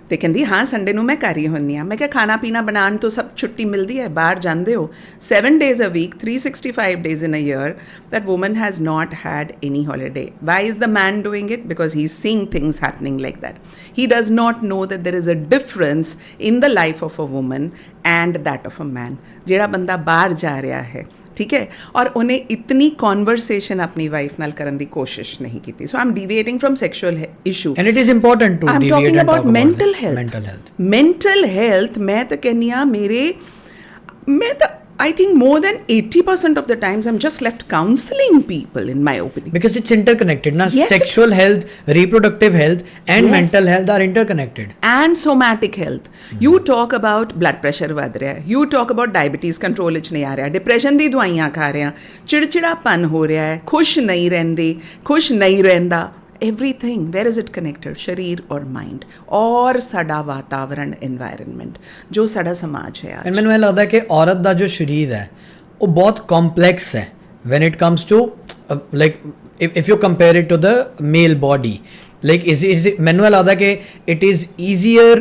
ਤੇ ਕਹਿੰਦੀ ਹਾਂ, ਸੰਡੇ ਨੂੰ ਮੈਂ ਘਰ ਹੀ ਹੁੰਦੀ ਹਾਂ। ਮੈਂ ਕਿਹਾ ਖਾਣਾ ਪੀਣਾ ਬਣਾਉਣ ਤੋਂ ਸਭ ਛੁੱਟੀ ਮਿਲਦੀ ਹੈ? ਬਾਹਰ ਜਾਂਦੇ ਹੋ 7 days a week, 365 days in a year. That woman has not had any holiday. Why is the man doing it? Because he's seeing things happening like that. He does not know that there is a difference in the life of a woman and that of a man. ਜਿਹੜਾ ਬੰਦਾ ਬਾਹਰ ਜਾ ਰਿਹਾ ਹੈ, ਠੀਕ ਹੈ, ਔਰ ਉਹਨੇ ਇਤਨੀ ਕਨਵਰਸੇਸ਼ਨ ਆਪਣੀ ਵਾਈਫ ਨਾਲ ਕਰਨ ਦੀ ਕੋਸ਼ਿਸ਼ ਨਹੀਂ ਕੀਤੀ। So I am deviating from sexual issue and it is important to I'm talking about mental health. mental health. Mental health, मैं तो कहनी हाँ मैं तो I think more than 80% of the times I'm just left counseling people, in my opinion. Because it's interconnected, na? Yes, Sexual health, reproductive health and Yes. mental health are interconnected. And somatic health. You talk about blood pressure वध रहा है, you talk about diabetes control विच नहीं आ रहा, depression दी दवाइयां खा रहे हैं, चिड़चिड़ापन हो रहा है, खुश नहीं रहंदी, खुश नहीं रहंदा। Everything, where is it connected? शरीर और माइंड और साडा वातावरण, एनवायरनमेंट, जो साडा समाज है आज। And ਮੈਨੂੰ ਇਹ ਲੱਗਦਾ ਕਿ ਔਰਤ ਦਾ ਜੋ ਸਰੀਰ ਹੈ ਉਹ ਬਹੁਤ ਕੰਪਲੈਕਸ ਹੈ when it comes to like if you compare it to the male body, like is it ਮੈਨੂੰ ਇਹ ਲੱਗਦਾ ਕਿ it is easier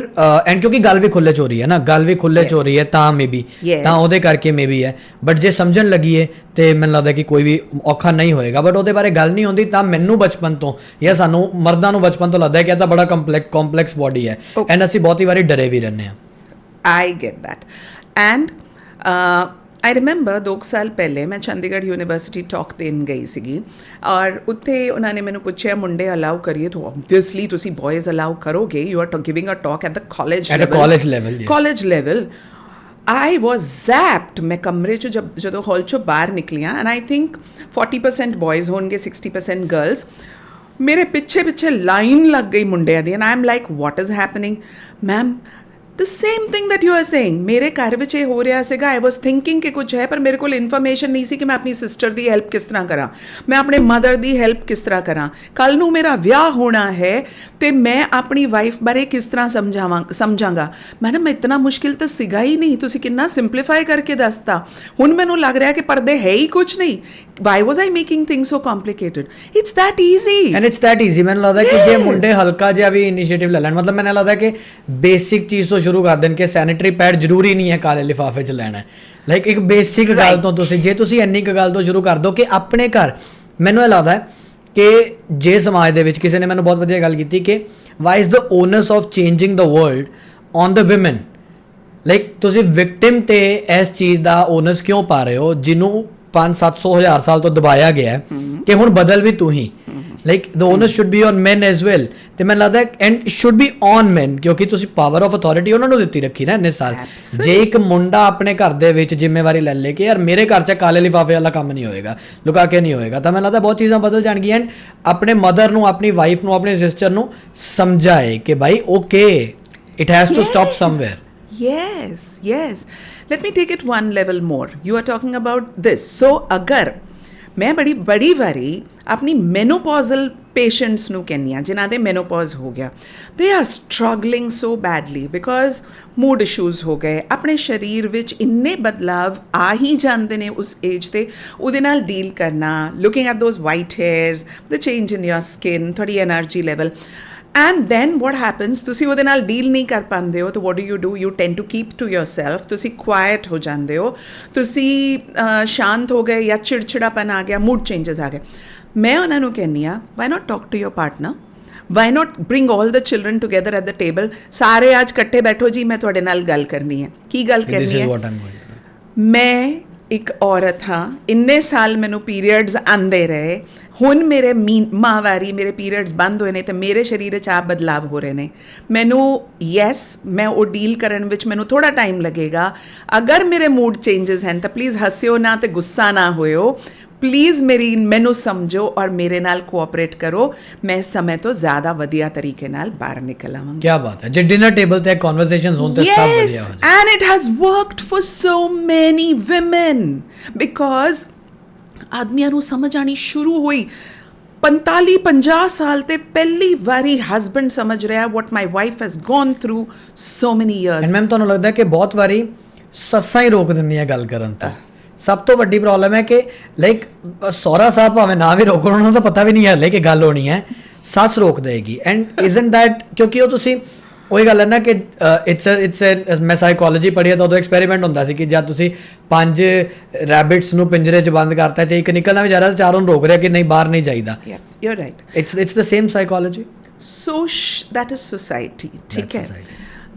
and ਕਿਉਂਕਿ ਗੱਲ ਵੀ ਖੁੱਲੇ ਚ ਹੋ ਰਹੀ ਹੈ ਨਾ, ਗੱਲ ਵੀ ਖੁੱਲੇ ਚ ਹੋ ਰਹੀ ਹੈ ਤਾਂ ਮੇਬੀ ਤਾਂ ਉਹਦੇ ਕਰਕੇ ਮੇਬੀ ਹੈ। ਬਟ ਜੇ ਸਮਝਣ ਲੱਗੀਏ ਤੇ ਮੈਨੂੰ ਲੱਗਦਾ ਕਿ ਕੋਈ ਵੀ ਔਖਾ ਨਹੀਂ ਹੋਏਗਾ, ਬਟ ਉਹਦੇ ਬਾਰੇ ਗੱਲ ਨਹੀਂ ਹੁੰਦੀ ਤਾਂ ਮੈਨੂੰ ਬਚਪਨ ਤੋਂ ਜਾਂ ਸਾਨੂੰ ਮਰਦਾਂ ਨੂੰ ਬਚਪਨ ਤੋਂ ਲੱਗਦਾ ਕਿ ਇਹ ਤਾਂ ਬੜਾ ਕੰਪਲੈਕਸ ਬੋਡੀ ਹੈ ਐਂਡ ਅਸੀਂ ਬਹੁਤੀ ਵਾਰੀ ਡਰੇ ਵੀ ਰਹਿੰਦੇ ਹਾਂ। I get that. And I remember 2 ਸਾਲ ਪਹਿਲੇ ਮੈਂ ਚੰਡੀਗੜ੍ਹ ਯੂਨੀਵਰਸਿਟੀ ਟਾਕ ਦੇਣ ਗਈ ਸੀਗੀ ਔਰ ਉੱਥੇ ਉਹਨਾਂ ਨੇ ਮੈਨੂੰ ਪੁੱਛਿਆ ਮੁੰਡੇ ਅਲਾਉ ਕਰੀਏ ਤਾਂ ਆਬਵੀਅਸਲੀ ਤੁਸੀਂ ਬॉयਜ਼ ਅਲਾਉ ਕਰੋਗੇ, you are giving a talk at the college level. I was zapped. ਮੈਂ ਕਮਰੇ 'ਚ ਜਦੋਂ ਹਾਲ 'ਚੋਂ ਬਾਹਰ ਨਿਕਲੀਆਂ ਐਂਡ ਆਈ ਥਿੰਕ 40% ਬॉयਜ਼ ਹੋਣਗੇ, 60% ਗਰਲਸ। ਮੇਰੇ ਪਿੱਛੇ ਲਾਈਨ ਲੱਗ ਗਈ ਮੁੰਡਿਆਂ ਦੀ and I am like what is happening ma'am? The same thing that you are saying. ਮੇਰੇ ਘਰ ਵਿੱਚ ਇਹ ਹੋ ਰਿਹਾ ਸੀਗਾ। I was thinking ਕਿ ਕੁਝ ਹੈ ਪਰ ਮੇਰੇ ਕੋਲ ਇਨਫੋਰਮੇਸ਼ਨ ਨਹੀਂ ਸੀ ਕਿ ਮੈਂ ਆਪਣੀ ਸਿਸਟਰ ਦੀ ਹੈਲਪ ਕਿਸ ਤਰ੍ਹਾਂ ਕਰਾਂ, ਮੈਂ ਆਪਣੇ ਮਦਰ ਦੀ ਹੈਲਪ ਕਿਸ ਤਰ੍ਹਾਂ ਕਰਾਂ। ਕੱਲ੍ਹ ਨੂੰ ਮੇਰਾ ਵਿਆਹ ਹੋਣਾ ਹੈ ਤੇ ਮੈਂ ਆਪਣੀ ਵਾਈਫ ਬਾਰੇ ਕਿਸ ਤਰ੍ਹਾਂ ਸਮਝਾਂਗਾ। ਮੈਡਮ ਇਤਨਾ ਮੁਸ਼ਕਿਲ ਤਾਂ ਸੀਗਾ ਹੀ ਨਹੀਂ, ਤੁਸੀਂ ਕਿੰਨਾ ਸਿੰਪਲੀਫਾਈ ਕਰਕੇ ਦੱਸਤਾ। ਹੁਣ ਮੈਨੂੰ ਲੱਗ ਰਿਹਾ ਕਿ ਪਰਦੇ ਹੈ ਹੀ ਕੁਝ ਨਹੀਂ। Why was I making things so complicated? It's that easy. And it's that easy. ਮੈਨੂੰ ਲੱਗਦਾ ਕਿ ਜੇ ਮੁੰਡੇ ਹਲਕਾ ਜਿਹਾ ਵੀ ਇਨੀਸ਼ੀਏਟਿਵ ਲੈ ਲੈਣ, ਮਤਲਬ ਮੈਨੂੰ ਲੱਗਦਾ ਕਿ ਬੇਸਿਕ ਚੀਜ਼ ਤੋਂ ਸ਼ੁਰੂ ਕਰ ਦੇਣ ਕਿ ਸੈਨੀਟਰੀ ਪੈਡ ਜ਼ਰੂਰੀ ਨਹੀਂ ਹੈ ਕਾਲੇ ਲਿਫਾਫੇ 'ਚ ਲੈਣਾ, ਲਾਈਕ ਇੱਕ ਬੇਸਿਕ ਗੱਲ ਤੋਂ ਤੁਸੀਂ ਜੇ ਤੁਸੀਂ ਇੰਨੀ ਕੁ ਗੱਲ ਤੋਂ ਸ਼ੁਰੂ ਕਰ ਦਿਓ ਕਿ ਆਪਣੇ ਘਰ, ਮੈਨੂੰ ਇਹ ਲੱਗਦਾ ਹੈ ਕਿ ਜੇ ਸਮਾਜ ਦੇ ਵਿੱਚ ਕਿਸੇ ਨੇ ਮੈਨੂੰ ਬਹੁਤ ਵਧੀਆ ਗੱਲ ਕੀਤੀ ਕਿ Y is the honours of changing the world on the women, like ਤੁਸੀਂ ਵਿਕਟਿਮ ਤੇ ਇਸ ਚੀਜ਼ ਦਾ ਓਨਰਸ ਕਿਉਂ ਪਾ ਰਹੇ ਹੋ ਜਿਹਨੂੰ 500-700 ਸਾਲ ਤੋਂ ਦਬਾਇਆ ਗਿਆ ਕਿ ਹੁਣ ਬਦਲ ਵੀ ਤੂੰ ਹੀ, like the onus should be on men as well, ਤੇ ਮੈਨੂੰ ਲੱਗਦਾ and should be on men ਕਿਉਂਕਿ ਤੁਸੀਂ ਪਾਵਰ ਆਫ ਅਥਾਰਟੀ ਉਹਨਾਂ ਨੂੰ ਦਿੱਤੀ ਰੱਖੀ ਨਾ ਇੰਨੇ ਸਾਲ। ਜੇ ਇੱਕ ਮੁੰਡਾ ਆਪਣੇ ਘਰ ਦੇ ਵਿੱਚ ਜ਼ਿੰਮੇਵਾਰੀ ਲੈ ਲੇ ਕਿ ਯਾਰ ਮੇਰੇ ਘਰ 'ਚ ਕਾਲੇ ਲਿਫਾਫੇ ਵਾਲਾ ਕੰਮ ਨਹੀਂ ਹੋਏਗਾ, ਲੁਕਾ ਕੇ ਨਹੀਂ ਹੋਏਗਾ, ਤਾਂ ਮੈਨੂੰ ਲੱਗਦਾ ਬਹੁਤ ਚੀਜ਼ਾਂ ਬਦਲ ਜਾਣਗੀਆਂ। ਐਂਡ ਆਪਣੇ ਮਦਰ ਨੂੰ, ਆਪਣੀ ਵਾਈਫ ਨੂੰ, ਆਪਣੀ ਸਿਸਟਰ ਨੂੰ ਸਮਝਾਏ ਕਿ ਭਾਈ okay it has to stop somewhere. yes, let me take it one level more. You are talking about this, so ਅਗਰ ਮੈਂ ਬੜੀ ਵਾਰੀ ਆਪਣੀ ਮੈਨੋਪੌਜ਼ਲ ਪੇਸ਼ੈਂਟਸ ਨੂੰ ਕਹਿੰਦੀ ਹਾਂ ਜਿਨ੍ਹਾਂ ਦੇ ਮੈਨੋਪੌਜ਼ ਹੋ ਗਿਆ, they are struggling so badly because mood issues ਹੋ ਗਏ, ਆਪਣੇ ਸਰੀਰ ਵਿੱਚ ਇੰਨੇ ਬਦਲਾਵ ਆ ਹੀ ਜਾਂਦੇ ਨੇ ਉਸ ਏਜ 'ਤੇ, ਉਹਦੇ ਨਾਲ ਡੀਲ ਕਰਨਾ, looking at those white hairs, the change in your skin, ਤੁਹਾਡੀ energy level, and then what happens, ਤੁਸੀਂ ਉਹਦੇ ਨਾਲ ਡੀਲ ਨਹੀਂ ਕਰ ਪਾਉਂਦੇ ਹੋ, ਤਾਂ what do? You tend to keep to yourself, ਤੁਸੀਂ ਕੁਆਇਟ ਹੋ ਜਾਂਦੇ ਹੋ, ਤੁਸੀਂ ਸ਼ਾਂਤ ਹੋ ਗਏ ਜਾਂ ਚਿੜਚਿੜਾਪਨ ਆ ਗਿਆ, ਮੂਡ ਚੇਂਜਸ ਆ ਗਏ। ਮੈਂ ਉਹਨਾਂ ਨੂੰ ਕਹਿੰਦੀ ਹਾਂ why not talk to your partner, why not bring all the children together at the table, ਸਾਰੇ ਅੱਜ ਇਕੱਠੇ ਬੈਠੋ ਜੀ, ਮੈਂ ਤੁਹਾਡੇ ਨਾਲ ਗੱਲ ਕਰਨੀ ਹੈ। ਕੀ ਗੱਲ ਕਰਨੀ ਹੈ? ਮੈਂ ਇੱਕ ਔਰਤ ਹਾਂ, ਇੰਨੇ ਸਾਲ ਮੈਨੂੰ ਪੀਰੀਅਡਸ ਆਉਂਦੇ ਰਹੇ, ਹੁਣ ਮੇਰੇ ਮਾਹਵਾਰੀ, ਮੇਰੇ ਪੀਰੀਅਡਸ ਬੰਦ ਹੋਏ ਨੇ ਅਤੇ ਮੇਰੇ ਸਰੀਰ 'ਚ ਆਪ ਬਦਲਾਵ ਹੋ ਰਹੇ ਨੇ। ਮੈਨੂੰ ਮੈਂ ਉਹ ਡੀਲ ਕਰਨ ਵਿੱਚ ਮੈਨੂੰ ਥੋੜ੍ਹਾ ਟਾਈਮ ਲੱਗੇਗਾ। ਅਗਰ ਮੇਰੇ ਮੂਡ ਚੇਂਜਸ ਹਨ ਤਾਂ ਪਲੀਜ਼ ਹੱਸਿਓ ਨਾ ਅਤੇ ਗੁੱਸਾ ਨਾ ਹੋਇਓ, ਪਲੀਜ਼ ਮੈਨੂੰ ਸਮਝੋ ਔਰ ਮੇਰੇ ਨਾਲ ਕੋਆਪਰੇਟ ਕਰੋ। ਮੈਂ ਇਸ ਸਮੇਂ ਤੋਂ ਜ਼ਿਆਦਾ ਵਧੀਆ ਤਰੀਕੇ ਨਾਲ ਬਾਹਰ ਨਿਕਲ ਆਵਾਂਗੀ। ਕੀ ਬਾਤ ਹੈ, ਜੇ ਡਿਨਰ ਟੇਬਲ ਤੇ ਕਨਵਰਸੇਸ਼ਨਸ ਹੋਣ ਤਾਂ ਸਭ ਵਧੀਆ ਹੋ ਜਾਏ। And it has worked for ਸੋ ਮੈਨੀ ਵਿਮਨ ਬਿਕੋਜ਼ ਆਦਮੀਆਂ ਨੂੰ ਸਮਝ ਆਣੀ ਸ਼ੁਰੂ ਹੋਈ 45-50 ਸਾਲ ਤੇ ਪਹਿਲੀ ਵਾਰੀ ਹਸਬੈਂਡ ਸਮਝ ਰਿਹਾ what my wife has gone through so many years. And ma'am ਤੁਹਾਨੂੰ ਲੱਗਦਾ ਕਿ ਬਹੁਤ ਵਾਰੀ ਸੱਸਾਂ ਹੀ ਰੋਕ ਦਿੰਦੀਆਂ ਗੱਲ ਕਰਨ ਤੋਂ। ਸਭ ਤੋਂ ਵੱਡੀ ਪ੍ਰੋਬਲਮ ਹੈ ਕਿ ਲਾਈਕ ਸਹੁਰਾ ਸਾਹਿਬ ਭਾਵੇਂ ਨਾ ਵੀ ਰੋਕਣ, ਉਹਨਾਂ ਨੂੰ ਤਾਂ ਪਤਾ ਵੀ ਨਹੀਂ ਹੈ ਕਿ ਗੱਲ ਹੋਣੀ ਹੈ, ਸੱਸ ਰੋਕ ਦੇਗੀ। ਐਂਡ ਇਜ਼ਨਟ ਦੈਟ, ਕਿਉਂਕਿ ਉਹ ਤੁਸੀਂ ਉਹੀ ਗੱਲ ਹੈ ਨਾ ਕਿ ਇਟਸ ਮੈਂ ਸਾਈਕੋਲੋਜੀ ਪੜ੍ਹੀ ਤਾਂ ਉਦੋਂ ਐਕਸਪੈਰੀਮੈਂਟ ਹੁੰਦਾ ਸੀ ਕਿ ਜਦ ਤੁਸੀਂ 5 ਰੈਬਿਟਸ ਨੂੰ ਪਿੰਜਰੇ 'ਚ ਬੰਦ ਕਰਤਾ ਤੇ ਇੱਕ ਨਿਕਲਣਾ ਵੀ ਜਾ ਰਿਹਾ, ਚਾਰੋਂ ਨੂੰ ਰੋਕ ਰਿਹਾ ਕਿ ਨਹੀਂ ਬਾਹਰ ਨਹੀਂ ਜਾਈਦਾ। You are right, it's the same psychology. So that is society, ਠੀਕ ਹੈ।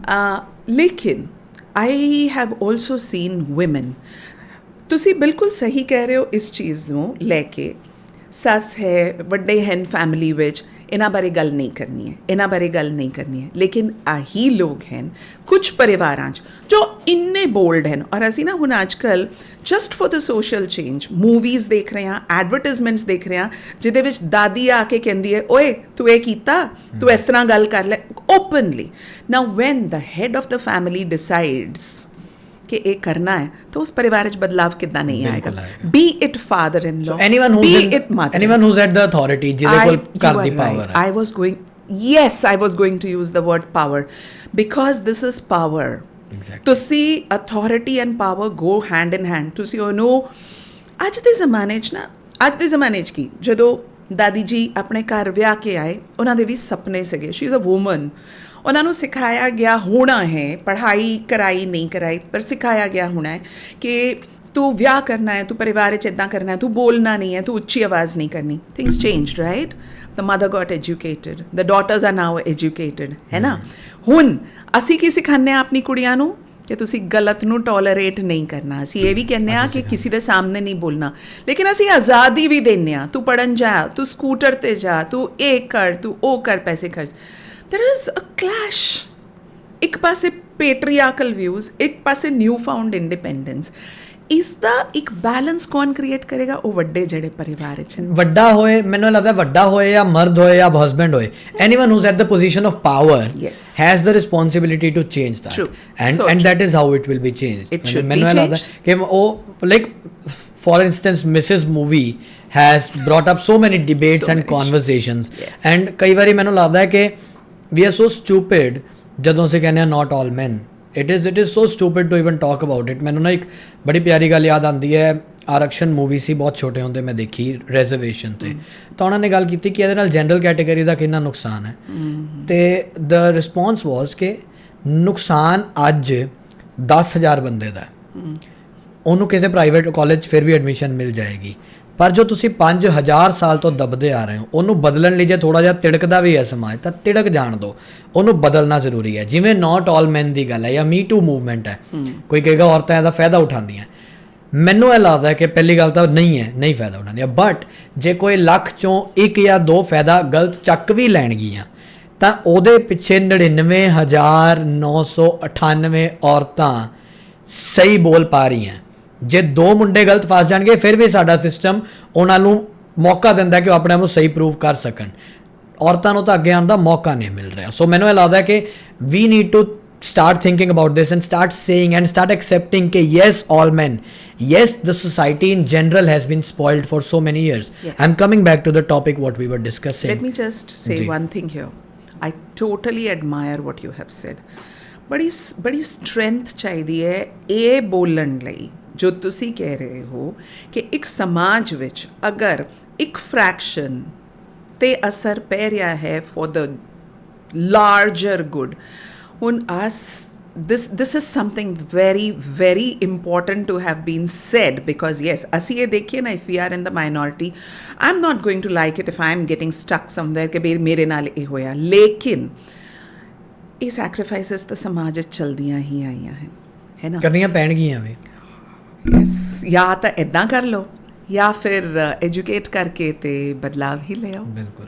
ਲੇਕਿਨ I have also scene woman, ਤੁਸੀਂ ਬਿਲਕੁਲ ਸਹੀ ਕਹਿ ਰਹੇ ਹੋ ਇਸ ਚੀਜ਼ ਨੂੰ ਲੈ ਕੇ। ਸੱਸ ਹੈ, ਵੱਡੇ ਹਨ ਫੈਮਿਲੀ ਵਿੱਚ, ਇਹਨਾਂ ਬਾਰੇ ਗੱਲ ਨਹੀਂ ਕਰਨੀ ਹੈ, ਇਹਨਾਂ ਬਾਰੇ ਗੱਲ ਨਹੀਂ ਕਰਨੀ ਹੈ। ਲੇਕਿਨ ਆਹੀ ਲੋਕ ਹਨ ਕੁਝ ਪਰਿਵਾਰਾਂ 'ਚ ਜੋ ਇੰਨੇ ਬੋਲਡ ਹਨ, ਔਰ ਅਸੀਂ ਨਾ ਹੁਣ ਅੱਜ ਕੱਲ੍ਹ just for the social change movies ਦੇਖ ਰਹੇ ਹਾਂ, ਐਡਵਰਟਾਈਜ਼ਮੈਂਟਸ ਦੇਖ ਰਹੇ ਹਾਂ, ਜਿਹਦੇ ਵਿੱਚ ਦਾਦੀ ਆ ਕੇ ਕਹਿੰਦੀ ਹੈ ਓਏ ਤੂੰ ਇਹ ਕੀਤਾ, ਤੂੰ ਇਸ ਤਰ੍ਹਾਂ ਗੱਲ ਕਰ ਲੈ openly. Now when the head of the family ਡਿਸਾਈਡਸ ਕਿ ਇਹ ਕਰਨਾ ਹੈ ਤਾਂ ਉਸ ਪਰਿਵਾਰ 'ਚ ਬਦਲਾਵ ਕਿੱਦਾਂ ਨਹੀਂ ਆਏਗਾ। Be it father in law, be it mother, anyone who's at the authority, ਜਿਹਦੇ ਕੋਲ ਘਰ ਦੀ ਪਾਵਰ ਹੈ। I was going to use the word power because this is power. Exactly. ਤੁਸੀਂ authority and power go hand in hand. ਤੁਸੀਂ ਉਹਨੂੰ ਅੱਜ ਦੇ ਜ਼ਮਾਨੇ 'ਚ ਕੀ, ਜਦੋਂ ਦਾਦੀ ਜੀ ਆਪਣੇ ਘਰ ਵਿਆਹ ਕੇ ਆਏ, ਉਹਨਾਂ ਦੇ ਵੀ ਸੁਪਨੇ ਸੀਗੇ, ਸ਼ੀ ਇਜ਼ ਅ ਵੂਮਨ, ਉਹਨਾਂ ਨੂੰ ਸਿਖਾਇਆ ਗਿਆ ਹੋਣਾ ਹੈ, ਪੜ੍ਹਾਈ ਕਰਾਈ ਨਹੀਂ ਕਰਾਈ ਪਰ ਸਿਖਾਇਆ ਗਿਆ ਹੋਣਾ ਹੈ ਕਿ ਤੂੰ ਵਿਆਹ ਕਰਨਾ ਹੈ, ਤੂੰ ਪਰਿਵਾਰ ਵਿੱਚ ਇੱਦਾਂ ਕਰਨਾ ਹੈ, ਤੂੰ ਬੋਲਣਾ ਨਹੀਂ ਹੈ, ਤੂੰ ਉੱਚੀ ਆਵਾਜ਼ ਨਹੀਂ ਕਰਨੀ। Things changed, right? The mother got educated, the daughters are now educated, ਹੈ ਨਾ। ਹੁਣ ਅਸੀਂ ਕੀ ਸਿਖਾਉਂਦੇ ਹਾਂ ਆਪਣੀ ਕੁੜੀਆਂ ਨੂੰ ਕਿ ਤੁਸੀਂ ਗਲਤ ਨੂੰ ਟੋਲਰੇਟ ਨਹੀਂ ਕਰਨਾ। ਅਸੀਂ ਇਹ ਵੀ ਕਹਿੰਦੇ ਹਾਂ ਕਿ ਕਿਸੇ ਦੇ ਸਾਹਮਣੇ ਨਹੀਂ ਬੋਲਣਾ, ਲੇਕਿਨ ਅਸੀਂ ਆਜ਼ਾਦੀ ਵੀ ਦਿੰਦੇ ਹਾਂ, ਤੂੰ ਪੜ੍ਹਨ ਜਾ, ਤੂੰ ਸਕੂਟਰ 'ਤੇ ਜਾ, ਤੂੰ ਇਹ ਕਰ, ਤੂੰ ਉਹ ਕਰ, ਪੈਸੇ ਖਰਚ। There is a clash. ਇੱਕ ਪਾਸੇ patriarchal views, ਇੱਕ ਪਾਸੇ ਨਿਊ ਫਾਊਂਡ ਇੰਡੀਪੈਂਡੈਂਸ। ਇਸ ਦਾ ਇੱਕ ਬੈਲੈਂਸ ਕੌਣ ਕ੍ਰੀਏਟ ਕਰੇਗਾ? ਉਹ ਵੱਡੇ ਜਿਹੜੇ ਪਰਿਵਾਰ 'ਚ ਵੱਡਾ ਹੋਏ, ਮੈਨੂੰ ਲੱਗਦਾ ਵੱਡਾ ਹੋਏ ਜਾਂ ਮਰਦ ਹੋਏ ਜਾਂ ਹਸਬੈਂਡ ਹੋਏ, anyone who's at the position of power has the responsibility to change that, and that is how it will be changed. ਮੈਨੂੰ ਲੱਗਦਾ ਕਿ ਉਹ like for instance Mrs. Movie has brought up so many debates and conversations, and ਕਈ ਵਾਰੀ ਮੈਨੂੰ ਲੱਗਦਾ ਹੈ ਕਿ we are so stupid ਜਦੋਂ ਅਸੀਂ ਕਹਿੰਦੇ ਹਾਂ not all men, it is so stupid to even talk about it. ਮੈਨੂੰ ਨਾ ਇੱਕ ਬੜੀ ਪਿਆਰੀ ਗੱਲ ਯਾਦ ਆਉਂਦੀ ਹੈ, ਆਰਕਸ਼ਨ ਮੂਵੀ ਸੀ, ਬਹੁਤ ਛੋਟੇ ਹੁੰਦੇ ਮੈਂ ਦੇਖੀ, ਰਿਜ਼ਰਵੇਸ਼ਨ 'ਤੇ, ਤਾਂ ਉਹਨਾਂ ਨੇ ਗੱਲ ਕੀਤੀ ਕਿ ਇਹਦੇ ਨਾਲ ਜਨਰਲ ਕੈਟੇਗਰੀ ਦਾ ਕਿੰਨਾ ਨੁਕਸਾਨ ਹੈ, ਤੇ ਦ ਰਿਸਪੌਂਸ ਵਾਜ਼ ਕਿ ਨੁਕਸਾਨ ਅੱਜ 10,000 ਬੰਦੇ ਦਾ ਹੈ। ਉਹਨੂੰ ਕਿਸੇ ਪ੍ਰਾਈਵੇਟ ਕਾਲਜ 'ਚ ਫਿਰ ਵੀ ਐਡਮਿਸ਼ਨ ਮਿਲ ਜਾਏਗੀ, ਪਰ ਜੋ ਤੁਸੀਂ 5000 ਸਾਲ ਤੋਂ ਦਬਦੇ ਆ ਰਹੇ ਹੋ ਉਹਨੂੰ ਬਦਲਣ ਲਈ ਜੇ ਥੋੜਾ ਜਿਹਾ ਤਿੜਕਦਾ ਵੀ ਹੈ ਸਮਾਜ ਤਾਂ ਤਿੜਕ ਜਾਣ ਦਿਓ, ਉਹਨੂੰ ਬਦਲਣਾ ਜ਼ਰੂਰੀ ਹੈ। ਜਿਵੇਂ ਨਾਟ ਆਲ ਮੈਨ ਦੀ ਗੱਲ ਹੈ ਜਾਂ ਮੀ ਟੂ ਮੂਵਮੈਂਟ ਹੈ, ਕੋਈ ਕਹੇਗਾ ਔਰਤਾਂ ਇਹਦਾ ਫਾਇਦਾ ਉਠਾਉਂਦੀਆਂ, ਮੈਨੂੰ ਇਹ ਲੱਗਦਾ ਹੈ ਕਿ ਪਹਿਲੀ ਗੱਲ ਤਾਂ ਨਹੀਂ ਫਾਇਦਾ ਉਠਾਉਂਦੀਆਂ, ਬਟ ਜੇ ਕੋਈ ਲੱਖ ਚੋਂ 1 ਜਾਂ 2 ਫਾਇਦਾ ਗਲਤ ਚੱਕ ਵੀ ਲੈਣਗੀਆਂ ਤਾਂ ਉਹਦੇ ਪਿੱਛੇ 99,998 ਔਰਤਾਂ ਸਹੀ ਬੋਲ ਪਾ ਰਹੀਆਂ। ਜੇ 2 ਮੁੰਡੇ ਗਲਤ ਫਸ ਜਾਣਗੇ ਫਿਰ ਵੀ ਸਾਡਾ ਸਿਸਟਮ ਉਹਨਾਂ ਨੂੰ ਮੌਕਾ ਦਿੰਦਾ ਕਿ ਉਹ ਆਪਣੇ ਆਪ ਨੂੰ ਸਹੀ ਪ੍ਰੂਵ ਕਰ ਸਕਣ। ਔਰਤਾਂ ਨੂੰ ਤਾਂ ਅੱਗੇ ਆਉਣ ਦਾ ਮੌਕਾ ਨਹੀਂ ਮਿਲ ਰਿਹਾ। ਸੋ ਮੈਨੂੰ ਇਹ ਲੱਗਦਾ ਕਿ we need to start thinking about this and start saying and start accepting that yes, all men, yes, the society in general has been spoiled for so many years. Yes. I'm coming back to the topic what we were discussing. Let me just say one thing here. I totally admire what you have said. बड़ी strength ਚਾਹੀਦੀ ਹੈ ਇਹ ਬੋਲਣ ਲਈ ਜੋ ਤੁਸੀਂ ਕਹਿ ਰਹੇ ਹੋ ਕਿ ਇੱਕ ਸਮਾਜ ਵਿੱਚ ਅਗਰ ਇੱਕ ਫ੍ਰੈਕਸ਼ਨ ਤੇ ਅਸਰ ਪੈ ਰਿਹਾ ਹੈ for the larger good. ਹੁਣ this is something very, very important to have been said, because yes, ਅਸੀਂ ਇਹ ਦੇਖੀਏ ਨਾ, if we are in the minority, I'm not going to like it if I'm getting stuck somewhere ਕਿ ਮੇਰੇ ਨਾਲ ਇਹ ਹੋਇਆ, ਲੇਕਿਨ ਇਹ ਸੈਕਰੀਫਾਈਸਿਸ ਤਾਂ ਸਮਾਜ ਵਿੱਚ ਚਲਦੀਆਂ ਹੀ ਆਈਆਂ ਹਨ, ਹੈ ਨਾ, ਕਰਨੀਆਂ ਪੈਣਗੀਆਂ ਵੀ। ਯੈਸ, ਜਾਂ ਤਾਂ ਇੱਦਾਂ ਕਰ ਲਓ ਜਾਂ ਫਿਰ ਐਜੂਕੇਟ ਕਰਕੇ ਤੇ ਬਦਲਾਵ ਹੀ ਲੈ ਆਓ। ਬਿਲਕੁਲ।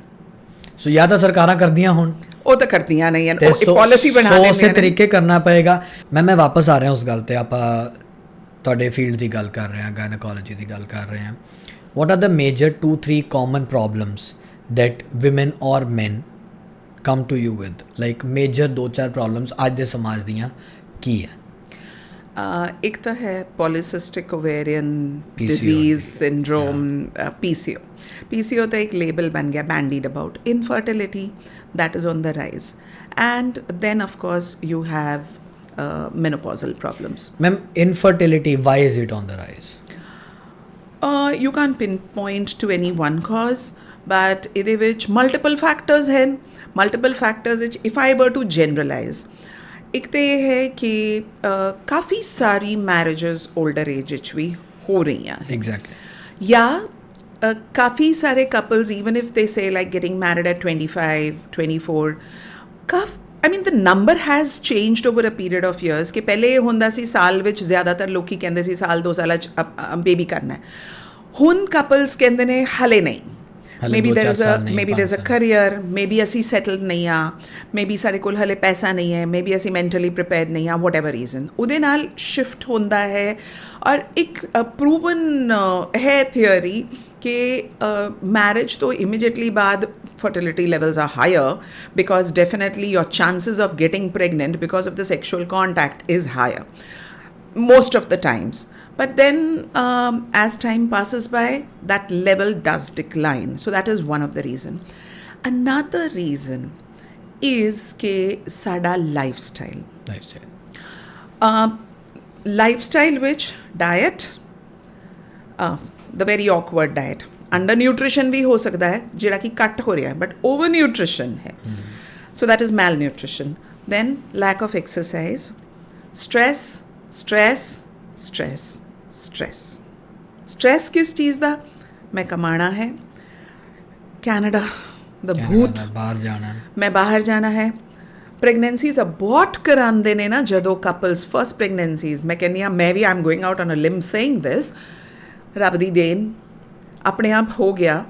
ਸੋ ਜਾਂ ਤਾਂ ਸਰਕਾਰਾਂ ਕਰਦੀਆਂ ਹੁਣ, ਉਹ ਤਾਂ ਕਰਦੀਆਂ ਨਹੀਂ ਹਨ, ਉਹ ਪਾਲਿਸੀ ਬਣਾ ਲੈਂਦੀਆਂ ਨੇ। ਉਸੇ ਤਰੀਕੇ ਕਰਨਾ ਪਏਗਾ। ਮੈਂ ਵਾਪਸ ਆ ਰਿਹਾ ਉਸ ਗੱਲ ਤੇ, ਆਪਾਂ ਤੁਹਾਡੇ ਫੀਲਡ ਦੀ ਗੱਲ ਕਰ ਰਹੇ ਹਾਂ, ਗਾਇਨੋਕੋਲੋਜੀ ਦੀ ਗੱਲ ਕਰ ਰਹੇ ਹਾਂ। What are the major 2-3 common problems that women ਔਰ ਮੈਨ come to you with, like major 2-4 problems ਅੱਜ ਦੇ ਸਮਾਜ ਦੀਆਂ ਕੀ ਹੈ? ਇੱਕ ਤਾਂ ਹੈ polycystic ovarian PCOD, disease syndrome, PCO. PCO ਤਾਂ ਇੱਕ label ਬਣ ਗਿਆ, bandied about. Infertility, that is on the rise. And then of course you have menopausal problems. Ma'am, infertility, why is it on the rise? You can't pinpoint to any one cause, but ਇਹਦੇ ਵਿੱਚ multiple factors ਹਨ। ਮਲਟੀਪਲ ਫੈਕਟਰਸ ਵਿੱਚ if I were to generalize, ਇੱਕ ਤਾਂ ਇਹ ਹੈ ਕਿ ਕਾਫੀ ਸਾਰੀ ਮੈਰਿਜਸ ਓਲਡਰ ਏਜ ਵਿੱਚ ਵੀ ਹੋ ਰਹੀਆਂ ਹਨ। ਐਗਜ਼ੈਕਟਲੀ। ਜਾਂ ਕਾਫੀ ਸਾਰੇ couples, even if they say like getting married at 25, 24, I mean the number has changed over a period of years ਕਿ ਪਹਿਲੇ ਇਹ ਹੁੰਦਾ ਸੀ ਸਾਲ ਵਿੱਚ ਜ਼ਿਆਦਾਤਰ ਲੋਕੀ ਕਹਿੰਦੇ ਸੀ ਸਾਲ 2 ਸਾਲਾਂ 'ਚ ਬੇਬੀ ਕਰਨਾ ਹੈ। ਹੁਣ ਕਪਲਸ ਕਹਿੰਦੇ ਨੇ ਹਲੇ ਨਹੀਂ, maybe there's a career, maybe ਅਸੀਂ settled ਨਹੀਂ ਆ, maybe ਸਾਡੇ ਕੋਲ ਹਲੇ ਪੈਸਾ ਨਹੀਂ ਹੈ, maybe ਅਸੀਂ mentally prepared ਨਹੀਂ ਆ, whatever reason, ਉਹਦੇ ਨਾਲ shift ਹੁੰਦਾ ਹੈ। ਔਰ ਇੱਕ proven ਹੈ theory ਕਿ marriage ਤੋਂ immediately ਬਾਅਦ fertility levels are higher, because definitely your chances of getting pregnant because of the sexual contact is higher most of the times. But then as time passes by, that level does decline. So that is one of the reason. Another reason is ke sada lifestyle. Lifestyle which diet, the very awkward diet. Undernutrition bhi ho sakda hai, jehda ki cut ho raha hai, but overnutrition hai. So that is malnutrition. Then lack of exercise, stress किस चीज़ ਦਾ? मैं कमाना है, कनाडा द भूत, ਬਾਹਰ ਜਾਣਾ, मैं बाहर जाना है। ਪ੍ਰੈਗਨੈਂਸੀਜ਼ ਅਬੋਰਟ ਕਰਾਉਂਦੇ ਨੇ ਨਾ ਜਦੋਂ ਕਪਲਸ, ਫਸਟ ਪ੍ਰੈਗਨੈਂਸੀਜ਼, ਮੈਂ ਕਹਿੰਦੀ ਹਾਂ, ਮੈਂ ਵੀ I am going out on a limb saying this, ਰੱਬ ਦੀ ਦੇਣ ਆਪਣੇ ਆਪ ਹੋ ਗਿਆ।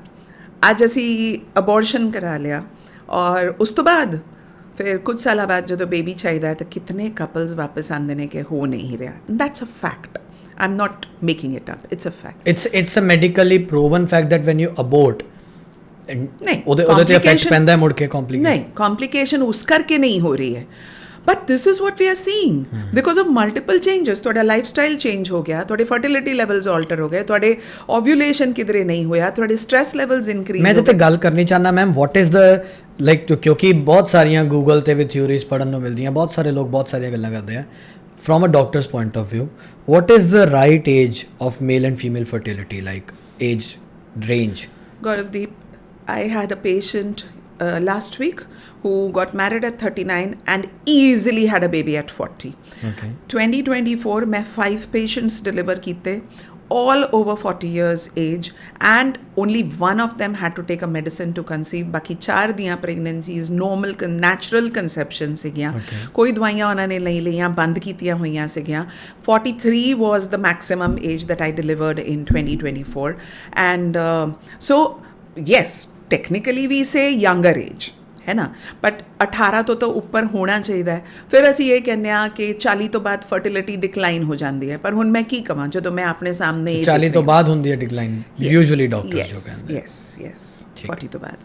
ਅੱਜ ਅਸੀਂ ਅਬੋਰਸ਼ਨ ਕਰਾ ਲਿਆ ਔਰ ਉਸ ਤੋਂ ਬਾਅਦ ਫਿਰ ਕੁਝ ਸਾਲਾਂ ਬਾਅਦ ਜਦੋਂ ਬੇਬੀ ਚਾਹੀਦਾ ਹੈ ਤਾਂ ਕਿਤਨੇ ਕਪਲਸ ਵਾਪਸ ਆਉਂਦੇ ਨੇ ਕਿ ਹੋ ਨਹੀਂ ਰਿਹਾ। That's a fact, I'm not making it up, it's a fact. It's a medically proven fact that when you abort, ਨਹੀਂ ਉਹਦੇ ਤੇ ਇਫੈਕਟ ਪੈਂਦਾ ਹੈ ਮੁੜ ਕੇ complication। ਨਹੀਂ, complication ਉਸ ਕਰਕੇ ਨਹੀਂ ਹੋ ਰਹੀ ਹੈ, but this is what we are seeing because of multiple changes. ਤੁਹਾਡਾ ਲਾਈਫਸਟਾਈਲ ਚੇਂਜ ਹੋ ਗਿਆ, ਤੁਹਾਡੇ ਫਰਟੀਲਿਟੀ ਲੈਵਲਸ ਆਲਟਰ ਹੋ ਗਏ, ਤੁਹਾਡੇ ਓਵੂਲੇਸ਼ਨ ਕਿਧਰੇ ਨਹੀਂ ਹੋਇਆ, ਤੁਹਾਡੇ ਸਟ੍ਰੈਸ ਲੈਵਲਸ ਇਨਕਰੀਜ਼। ਮੈਂ ਤੇ ਗੱਲ ਕਰਨੀ ਚਾਹਨਾ ma'am, what is the like, ਕਿਉਂਕਿ ਬਹੁਤ ਸਾਰੀਆਂ ਗੂਗਲ ਤੇ ਵੀ ਥਿਊਰੀਜ਼ ਪੜ੍ਹਨ ਨੂੰ ਮਿਲਦੀਆਂ, ਬਹੁਤ ਸਾਰੇ ਲੋਕ ਬਹੁਤ ਸਾਰੀਆਂ ਗੱਲਾਂ ਕਰਦੇ ਆ। From a doctor's point of view, what is the right age of male and female fertility, like age range? Gauravdeep, I had a patient last week who got married at 39 and easily had a baby at 40. Okay. 2024 मैं 5 patients deliver कीते, all over 40 years age, and only one of them had to take a medicine to conceive. बाकी 4 ਦੀਆਂ pregnancies normal natural conception ਸੀਗੀਆਂ. ਕੋਈ ਦਵਾਈਆਂ ਉਹਨਾਂ ਨੇ ਨਹੀਂ ਲਈਆਂ, ਬੰਦ ਕੀਤੀਆਂ ਹੋਈਆਂ ਸੀਗੀਆਂ. 43 was the maximum age that I delivered in 2024. And so yes, technically we say younger age, है ना, बट 18 ਤੋਂ ਤਾਂ ਉੱਪਰ ਹੋਣਾ ਚਾਹੀਦਾ ਹੈ. ਫਿਰ ਅਸੀਂ ਇਹ ਕਹਿੰਦੇ ਹਾਂ ਕਿ 40 ਤੋਂ ਬਾਅਦ ਫਰਟੀਲਿਟੀ ਡਿਕਲਾਈਨ ਹੋ ਜਾਂਦੀ ਹੈ. ਪਰ ਹੁਣ ਮੈਂ ਕੀ ਕਹਾਂ ਜਦੋਂ ਮੈਂ ਆਪਣੇ ਸਾਹਮਣੇ 40 ਤੋਂ ਬਾਅਦ ਹੁੰਦੀ ਹੈ ਡਿਕਲਾਈਨ ਯੂਜੂਅਲੀ ਡਾਕਟਰਸ ਜੋ ਕਹਿੰਦੇ ਯੈਸ 40 ਤੋਂ ਬਾਅਦ.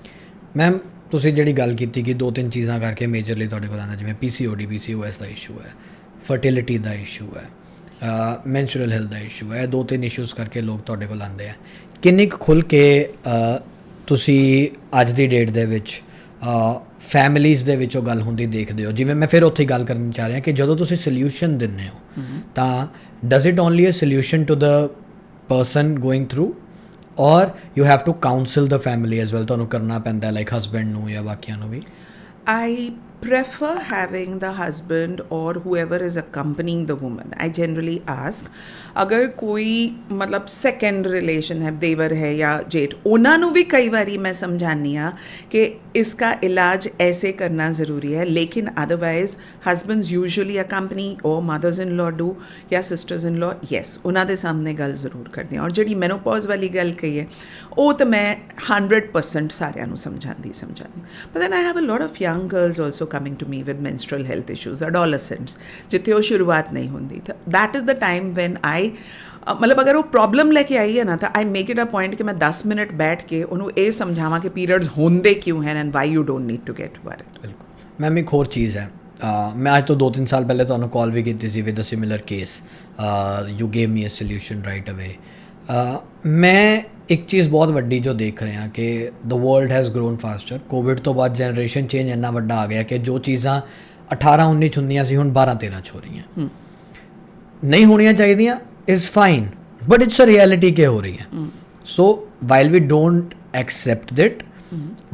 ਮੈਮ ਤੁਸੀਂ ਜਿਹੜੀ ਗੱਲ ਕੀਤੀ ਕਿ 2-3 ਚੀਜ਼ਾਂ ਕਰਕੇ ਮੇਜਰਲੀ ਤੁਹਾਡੇ ਕੋਲ ਆਉਂਦਾ, ਜਿਵੇਂ PCOD PCOS ਦਾ ਇਸ਼ੂ ਹੈ, ਫਰਟੀਲਿਟੀ ਦਾ ਇਸ਼ੂ ਹੈ, ਮੈਂਸਟਰੂਅਲ ਹੈਲਥ ਦਾ ਇਸ਼ੂ ਹੈ. 2-3 ਇਸ਼ੂਜ਼ ਕਰਕੇ ਲੋਕ ਤੁਹਾਡੇ ਕੋਲ ਆਉਂਦੇ ਆ. ਕਿੰਨੀ ਕੁ ਖੁੱਲ੍ਹ ਕੇ ਤੁਸੀਂ ਅੱਜ ਦੀ ਡੇਟ ਦੇ ਵਿੱਚ ਫੈਮਿਲੀਜ਼ ਦੇ ਵਿੱਚ ਉਹ ਗੱਲ ਹੁੰਦੀ ਦੇਖਦੇ ਹੋ? ਜਿਵੇਂ ਮੈਂ ਫਿਰ ਉੱਥੇ ਗੱਲ ਕਰਨੀ ਚਾਹ ਰਿਹਾ ਕਿ ਜਦੋਂ ਤੁਸੀਂ ਸੋਲਿਊਸ਼ਨ ਦਿੰਦੇ ਹੋ ਤਾਂ does it only a solution to the person going through, or you have to counsel the family as well? ਤੁਹਾਨੂੰ ਕਰਨਾ ਪੈਂਦਾ ਲਾਈਕ ਹਸਬੈਂਡ ਨੂੰ ਜਾਂ ਬਾਕੀਆਂ ਨੂੰ ਵੀ? I prefer having the husband or whoever is accompanying the woman. I generally ask, अगर कोई मतलब सेकेंड रिलेशन है, देवर है या जेठ, ਉਹਨਾਂ ਨੂੰ ਵੀ ਕਈ ਵਾਰੀ ਮੈਂ ਸਮਝਾਨੀ ਆ ਕਿ इसका इलाज ऐसे करना ज़रूरी है, लेकिन अदरवाइज हस्बैंड्स यूजुअली अकंपनी और मदर्स इन लॉ डू या सिस्टर्स इन लॉ. येस, उन्हों के सामने गल जरूर करनी. और जी मैनोपॉज वाली गल कही है वो तो मैं 100% सारिਆਂ ਨੂੰ समझाती. But then I have a lot of young girls also coming to me with menstrual health issues, adolescents, जिथे वो शुरुआत नहीं होती. That is the time when I मतलब अगर वो प्रॉब्लम लेके आई है ना तो I make it a point कि मैं 10 मिनट बैठ के उन्होंने ये समझावा कि पीरियड्स होंदे क्यों हैं and why you don't need to get worried. बिल्कुल मैम, एक होर चीज़ है, मैं आज तो 2-3 साल पहले तो कॉल भी की थी with a similar case. You gave me a solution right away. मैं एक चीज़ बहुत वड्डी जो देख रहे हैं कि the world has grown faster. Covid तो बाद जनरेशन चेंज इन्ना वड्डा आ गया कि जो चीज़ां 18-19 ਹੁੰਦੀਆਂ ਸੀ ਹੁਣ 12-13 ਹੋ ਰਹੀਆਂ. नहीं होनियां चाहिए is fine, but it's a reality के हो रही है. So while we don't accept that,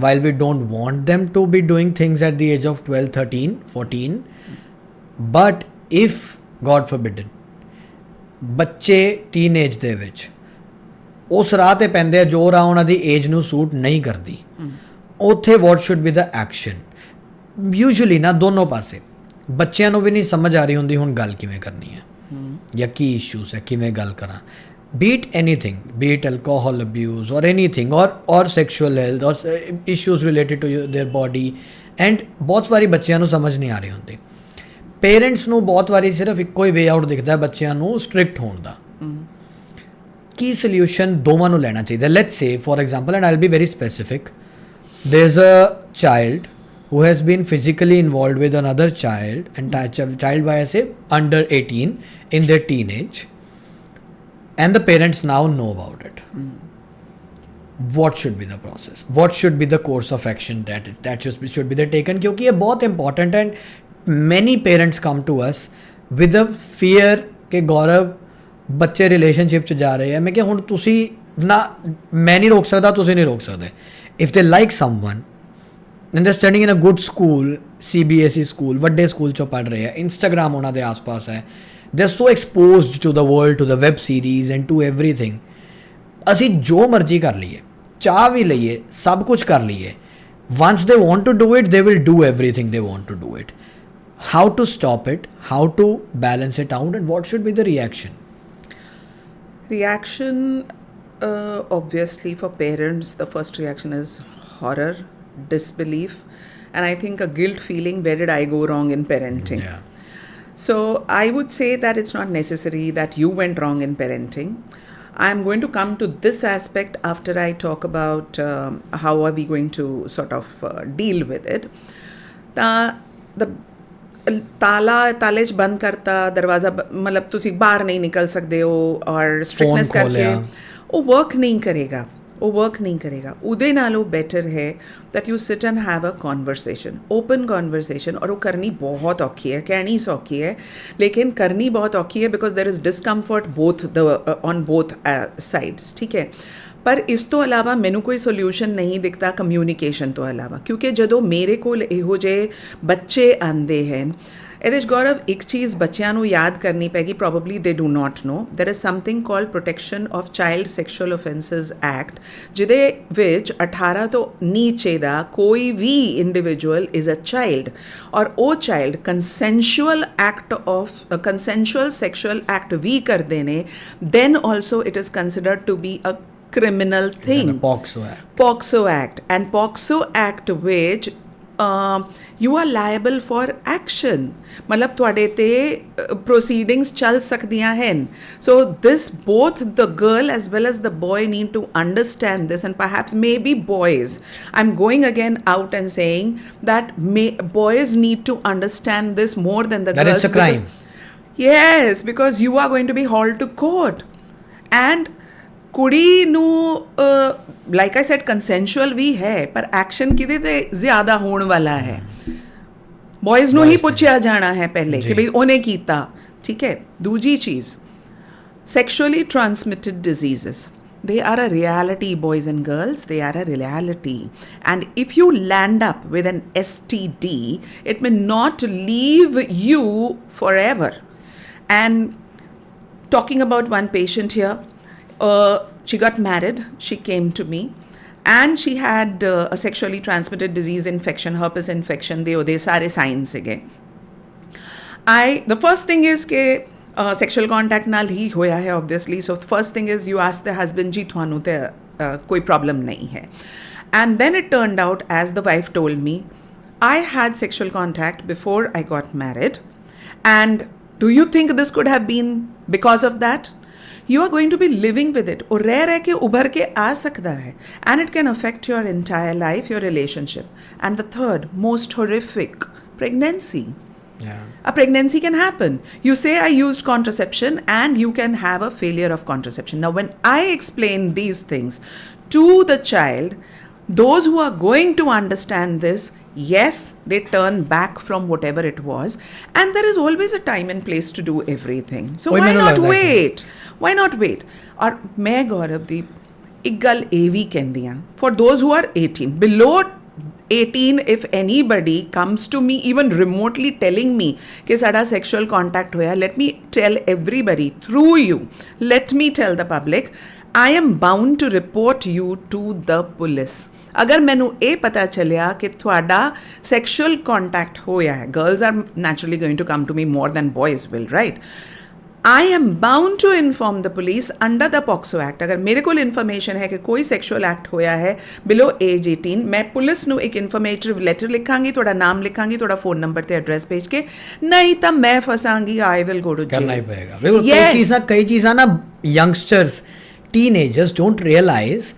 while we don't want them to be doing things at the age of 12, 13, 14, but if God forbidden ਬੱਚੇ ਟੀਨੇਜ ਦੇ ਵਿੱਚ ਉਸ ਰਾਹ ਤੇ ਪੈਂਦੇ ਆ ਜੋ ਰਾਹ ਉਹਨਾਂ ਦੀ ਏਜ ਨੂੰ ਸੂਟ ਨਹੀਂ ਕਰਦੀ, ਉੱਥੇ what should be the action? Usually ਨਾ ਦੋਨੋਂ ਪਾਸੇ ਬੱਚਿਆਂ ਨੂੰ ਵੀ ਨਹੀਂ ਸਮਝ ਆ ਰਹੀ ਹੁੰਦੀ ਹੁਣ ਗੱਲ ਕਿਵੇਂ ਕਰਨੀ ਹੈ ਜਾਂ ਕੀ ਇਸ਼ੂਜ਼ ਹੈ, ਕਿਵੇਂ ਗੱਲ ਕਰਾਂ. Be it anything, be it alcohol abuse or anything, or sexual health or issues related to their body. And ਬਹੁਤ ਵਾਰੀ ਬੱਚਿਆਂ ਨੂੰ ਸਮਝ ਨਹੀਂ ਆ ਰਹੀ ਹੁੰਦੀ. ਪੇਰੈਂਟਸ ਨੂੰ ਬਹੁਤ ਵਾਰੀ ਸਿਰਫ ਇੱਕੋ ਹੀ ਵੇ ਆਊਟ ਦਿਖਦਾ ਬੱਚਿਆਂ ਨੂੰ ਸਟ੍ਰਿਕਟ ਹੋਣ ਦਾ. ਕੀ ਸੋਲਿਊਸ਼ਨ ਦੋਵਾਂ ਨੂੰ ਲੈਣਾ ਚਾਹੀਦਾ? Let's say for example, and I'll be very specific, there's a child who has been physically involved with another child, and child by I say under 18 in their teenage, and the parents now know about it. What should be the process? What should be the course of action that should be taken? क्योंकि ये बहुत important है, and many parents come to us with a fear कि गौरव ਬੱਚੇ ਰਿਲੇਸ਼ਨਸ਼ਿਪ 'ਚ ਜਾ ਰਹੇ ਆ. ਮੈਂ ਕਿਹਾ ਹੁਣ ਤੁਸੀਂ ਨਾ, ਮੈਂ ਨਹੀਂ ਰੋਕ ਸਕਦਾ, ਤੁਸੀਂ ਨਹੀਂ ਰੋਕ ਸਕਦੇ. If they like someone and they're studying in a good school, CBSE school, ਵੱਡੇ ਸਕੂਲ 'ਚੋਂ ਪੜ੍ਹ ਰਹੇ ਆ, ਇੰਸਟਾਗ੍ਰਾਮ ਉਹਨਾਂ ਦੇ ਆਸ-ਪਾਸ ਹੈ, they're so exposed to the world, to the web series and to everything. ਅਸੀਂ ਜੋ ਮਰਜ਼ੀ ਕਰ ਲਈਏ, ਚਾਹ ਵੀ ਲਈਏ, ਸਭ ਕੁਝ ਕਰ ਲਈਏ, once they want to do it, they will do everything they want to do it. How to stop it, how to balance it out, and what should be the reaction? Reaction, obviously for parents, the first reaction is horror, disbelief, and I think a guilt feeling, where did I go wrong in parenting? Yeah. So I would say that it's not necessary that you went wrong in parenting. I'm going to come to this aspect after I talk about how are we going to sort of deal with it. The ਤਾਲੇ 'ਚ ਬੰਦ ਕਰਤਾ ਦਰਵਾਜ਼ਾ, ਮਤਲਬ ਤੁਸੀਂ ਬਾਹਰ ਨਹੀਂ ਨਿਕਲ ਸਕਦੇ ਹੋ, ਔਰ ਸਟ੍ਰਿਕਨੈਸ ਕਰਕੇ ਉਹ ਵਰਕ ਨਹੀਂ ਕਰੇਗਾ. ਉਹ ਵਰਕ ਨਹੀਂ ਕਰੇਗਾ। ਉਹਦੇ ਨਾਲੋਂ ਬੈਟਰ ਹੈ that you sit and have a conversation, open conversation, ਔਰ ਉਹ ਕਰਨੀ ਬਹੁਤ ਔਖੀ ਹੈ, ਕਹਿਣੀ ਸੌਖੀ ਹੈ ਲੇਕਿਨ ਕਰਨੀ ਬਹੁਤ ਔਖੀ ਹੈ because there is discomfort on both sides, ਠੀਕ ਹੈ। ਪਰ ਇਸ ਤੋਂ ਇਲਾਵਾ ਮੈਨੂੰ ਕੋਈ ਸੋਲਿਊਸ਼ਨ ਨਹੀਂ ਦਿਖਦਾ ਕਮਿਊਨੀਕੇਸ਼ਨ ਤੋਂ ਇਲਾਵਾ, ਕਿਉਂਕਿ ਜਦੋਂ ਮੇਰੇ ਕੋਲ ਇਹੋ ਜਿਹੇ ਬੱਚੇ ਆਉਂਦੇ ਹਨ, ਇਹਦੇ 'ਚ ਗੌਰਵ ਇੱਕ ਚੀਜ਼ ਬੱਚਿਆਂ ਨੂੰ ਯਾਦ ਕਰਨੀ ਪੈਗੀ, ਪ੍ਰੋਬਬਲੀ ਦੇ do not know, there is something called protection of child sexual offences act, ਜਿਹਦੇ ਵਿੱਚ 18 ਤੋਂ ਨੀਚੇ ਦਾ ਕੋਈ ਵੀ ਇੰਡੀਵਿਜੂਅਲ ਇਜ਼ ਅ ਚਾਈਲਡ, ਔਰ ਉਹ ਚਾਈਲਡ ਕੰਸੈਂਸ਼ੂਅਲ ਸੈਕਸ਼ੂਅਲ ਐਕਟ ਵੀ ਕਰਦੇ ਨੇ, then also it is considered to be a criminal thing. POCSO Act. And POCSO Act which you are liable for action. मतलब ਤੁਹਾਡੇ ਤੇ proceedings ਚੱਲ ਸਕਦੀਆਂ ਹਨ. So this both the girl as well as the boy need to understand this, and perhaps maybe boys, I'm going again out and saying that boys need to understand this more than the girls. That it's a crime. Yes, because you are going to be hauled to court. And ਕੁੜੀ ਨੂੰ ਲਾਈਕ ਆਈ ਸੈਡ ਕੰਸੈਂਸ਼ੂਅਲ ਵੀ ਹੈ, ਪਰ ਐਕਸ਼ਨ ਕਿਹਦੇ ਤੇ ਜ਼ਿਆਦਾ ਹੋਣ ਵਾਲਾ ਹੈ, ਬॉयਜ਼ ਨੂੰ ਹੀ ਪੁੱਛਿਆ ਜਾਣਾ ਹੈ ਪਹਿਲੇ ਕਿ ਭਈ ਉਹਨੇ ਕੀਤਾ, ਠੀਕ ਹੈ। ਦੂਜੀ ਚੀਜ਼, sexually transmitted diseases, they are a reality, boys and girls, they are a reality, and if you land up with an STD, it may not leave you forever. And talking about one patient here, she got married, she came to me, and she had a sexually transmitted disease infection, herpes infection, they sare signs again. The first thing is ke sexual contact naal hi hoya hai obviously, so first thing is you ask the husband ji thwanu te koi problem nahi hai, and then it turned out, as the wife told me, I had sexual contact before I got married, and do you think this could have been because of that? You are going to be living with it, और रह के उभर के आ सकता है, and it can affect your entire life, your relationship. And the third most horrific, pregnancy. Yeah. A pregnancy can happen. You say I used contraception and you can have a failure of contraception. Now when I explain these things to the child, those who are going to understand this, yes, they turn back from whatever it was, and there is always a time and place to do everything. So why not wait? Why not wait? और मैं गौरवदीप एक गल ਇਹ ਵੀ ਕਹਿੰਦੀ ਹਾਂ, for those who are 18, below 18, if anybody comes to me even remotely telling me कि साड़ा sexual contact होया, let me tell everybody through you, let me tell the public, I am bound to report you to the police. अगर मैनू ये पता चलिया कि थोड़ा sexual contact होया है, girls are naturally going to come to me more than boys will, right? I am bound to inform the police under the POCSO Act. अगर मेरे को इन्फॉर्मेशन है कि कोई सेक्शुअल एक्ट होया है बिलो एज 18, मैं पुलिस ਨੂੰ एक इन्फॉर्मेटिव लेटर लिखांगी, थोड़ा नाम लिखांगी, थोड़ा फोन नंबर ते एड्रेस भेज के, नहीं तो मैं फंसांगी, I will go to jail. करना ही पड़ेगा बिल्कुल। कई चीज़ां ना यंगस्टर्स, टीनेजर्स डोंट रियलाइज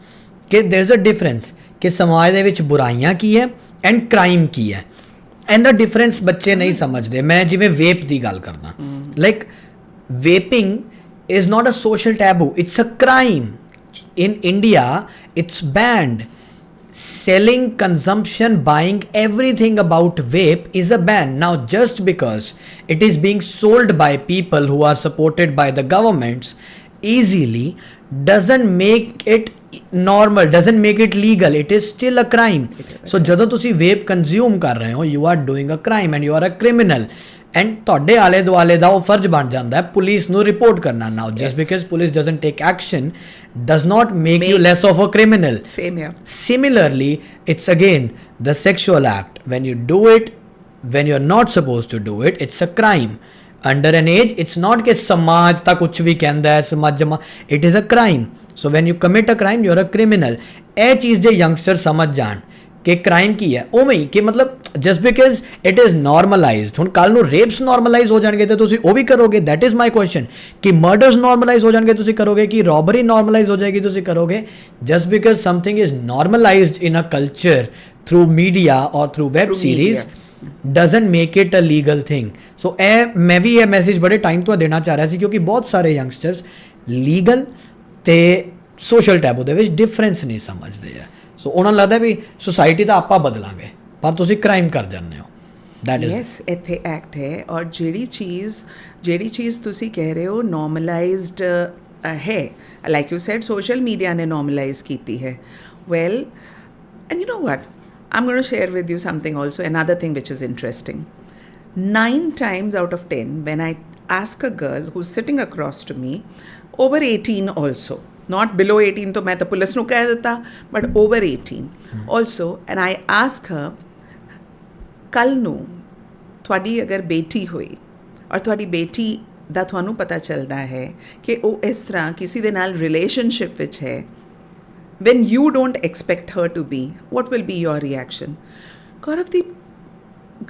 कि देयर इज अ डिफरेंस कि समाज ਦੇ ਵਿੱਚ ਬੁਰਾਈਆਂ ਕੀ ਹੈ ਐਂਡ ਕ੍ਰਾਈਮ ਕੀ ਹੈ, ਐਂਡ ਦਾ ਡਿਫਰੈਂਸ ਬੱਚੇ ਨਹੀਂ ਸਮਝਦੇ। ਮੈਂ ਜਿਵੇਂ ਵੇਪ ਦੀ ਗੱਲ ਕਰਦਾ, like vaping is not a social taboo, it's a crime. In India it's banned. Selling, consumption, buying, everything about vape is a ban. Now just because it is being sold by people who are supported by the governments easily doesn't make it normal, doesn't make it legal, it is still a crime. So ਜਦੋਂ ਤੁਸੀਂ vape consume ਕਰ ਰਹੇ ਹੋ, you are doing a crime and you are a criminal. And ਤੁਹਾਡੇ ਆਲੇ ਦੁਆਲੇ ਦਾ ਉਹ ਫਰਜ਼ ਬਣ ਜਾਂਦਾ ਹੈ ਪੁਲਿਸ ਨੂੰ ਰਿਪੋਰਟ ਕਰਨਾ। Now just because police doesn't take action does not make you less of a criminal. Same here. Similarly it's again the sexual act, when you do it when you're not supposed to do it, it's a crime. Under an age, it's not कि समाज ता कुछ भी कहता है, समाज जमा, it is a crime. So when you commit a crime, you're a criminal. ਇਹ ਚੀਜ਼ ਜੇ ਯੰਗਸਟਰ ਸਮਝ ਜਾਣ ਕਿ ਕ੍ਰਾਈਮ ਕੀ ਹੈ, ਉਵੇਂ ਹੀ ਕਿ ਮਤਲਬ ਜਸਟ ਬਿਕਾਜ਼ ਇਟ ਇਜ਼ ਨੋਰਮਲਾਈਜ਼ਡ, ਹੁਣ ਕੱਲ੍ਹ ਨੂੰ ਰੇਪਸ ਨੋਰਮਲਾਈਜ਼ ਹੋ ਜਾਣਗੇ ਤਾਂ ਤੁਸੀਂ ਉਹ ਵੀ ਕਰੋਗੇ। ਦੈਟ ਇਜ਼ ਮਾਈ ਕੁਐਸਚਨ ਕਿ ਮਰਡਰਸ ਨੋਰਮਲਾਈਜ਼ ਹੋ ਜਾਣਗੇ ਤੁਸੀਂ ਕਰੋਗੇ, ਕਿ ਰੋਬਰੀ ਨੋਰਮਲਾਈਜ਼ ਹੋ ਜਾਏਗੀ ਤੁਸੀਂ ਕਰੋਗੇ। Just because something is normalised in a culture through media or through web series doesn't make it a legal thing. So मैं भी ये मैसेज बड़े टाइम तो देना चाह रहा ਸੀ, क्योंकि बहुत सारे यंगस्टर्स लीगल ਤੇ ਸੋਸ਼ਲ ਟੈਬੂ ਦੇ ਵਿੱਚ ਡਿਫਰੈਂਸ ਨਹੀਂ ਸਮਝਦੇ ਆ। ਸੋ ਉਹਨਾਂ ਨੂੰ ਲੱਗਦਾ ਵੀ ਸੁਸਾਇਟੀ ਤਾਂ ਆਪਾਂ ਬਦਲਾਂਗੇ, ਪਰ ਤੁਸੀਂ ਕ੍ਰਾਈਮ ਕਰ ਜਾਂਦੇ ਹੋ। ਦੈਟ ਇਜ਼ ਯੈਸ, ਇੱਥੇ ਐਕਟ ਹੈ। ਔਰ ਜਿਹੜੀ ਚੀਜ਼ ਤੁਸੀਂ ਕਹਿ ਰਹੇ ਹੋ ਨੋਰਮਲਾਈਜ਼ਡ ਹੈ, like you said social media ਨੇ ਨੋਰਮਲਾਈਜ਼ ਕੀਤੀ ਹੈ। Well, and you know what, I'm going to share with you something also, another thing which is interesting. 9 times out of 10, when I ask a girl who's sitting across to me, over 18 also, not below 18 तो मैं तो पुलिस ਨੂੰ ਕਹਿ ਦਿੱਤਾ, but over 18 also, and I ask her, ਕੱਲ ਨੂੰ ਤੁਹਾਡੀ ਅਗਰ ਬੇਟੀ ਹੋਈ ਔਰ ਤੁਹਾਡੀ ਬੇਟੀ ਦਾ ਤੁਹਾਨੂੰ ਪਤਾ ਚੱਲਦਾ ਹੈ ਕਿ ਉਹ ਇਸ ਤਰ੍ਹਾਂ ਕਿਸੇ ਦੇ ਨਾਲ ਰਿਲੇਸ਼ਨਸ਼ਿਪ ਵਿੱਚ ਹੈ, when you don't expect her to be, what will be your reaction? Gaurav, the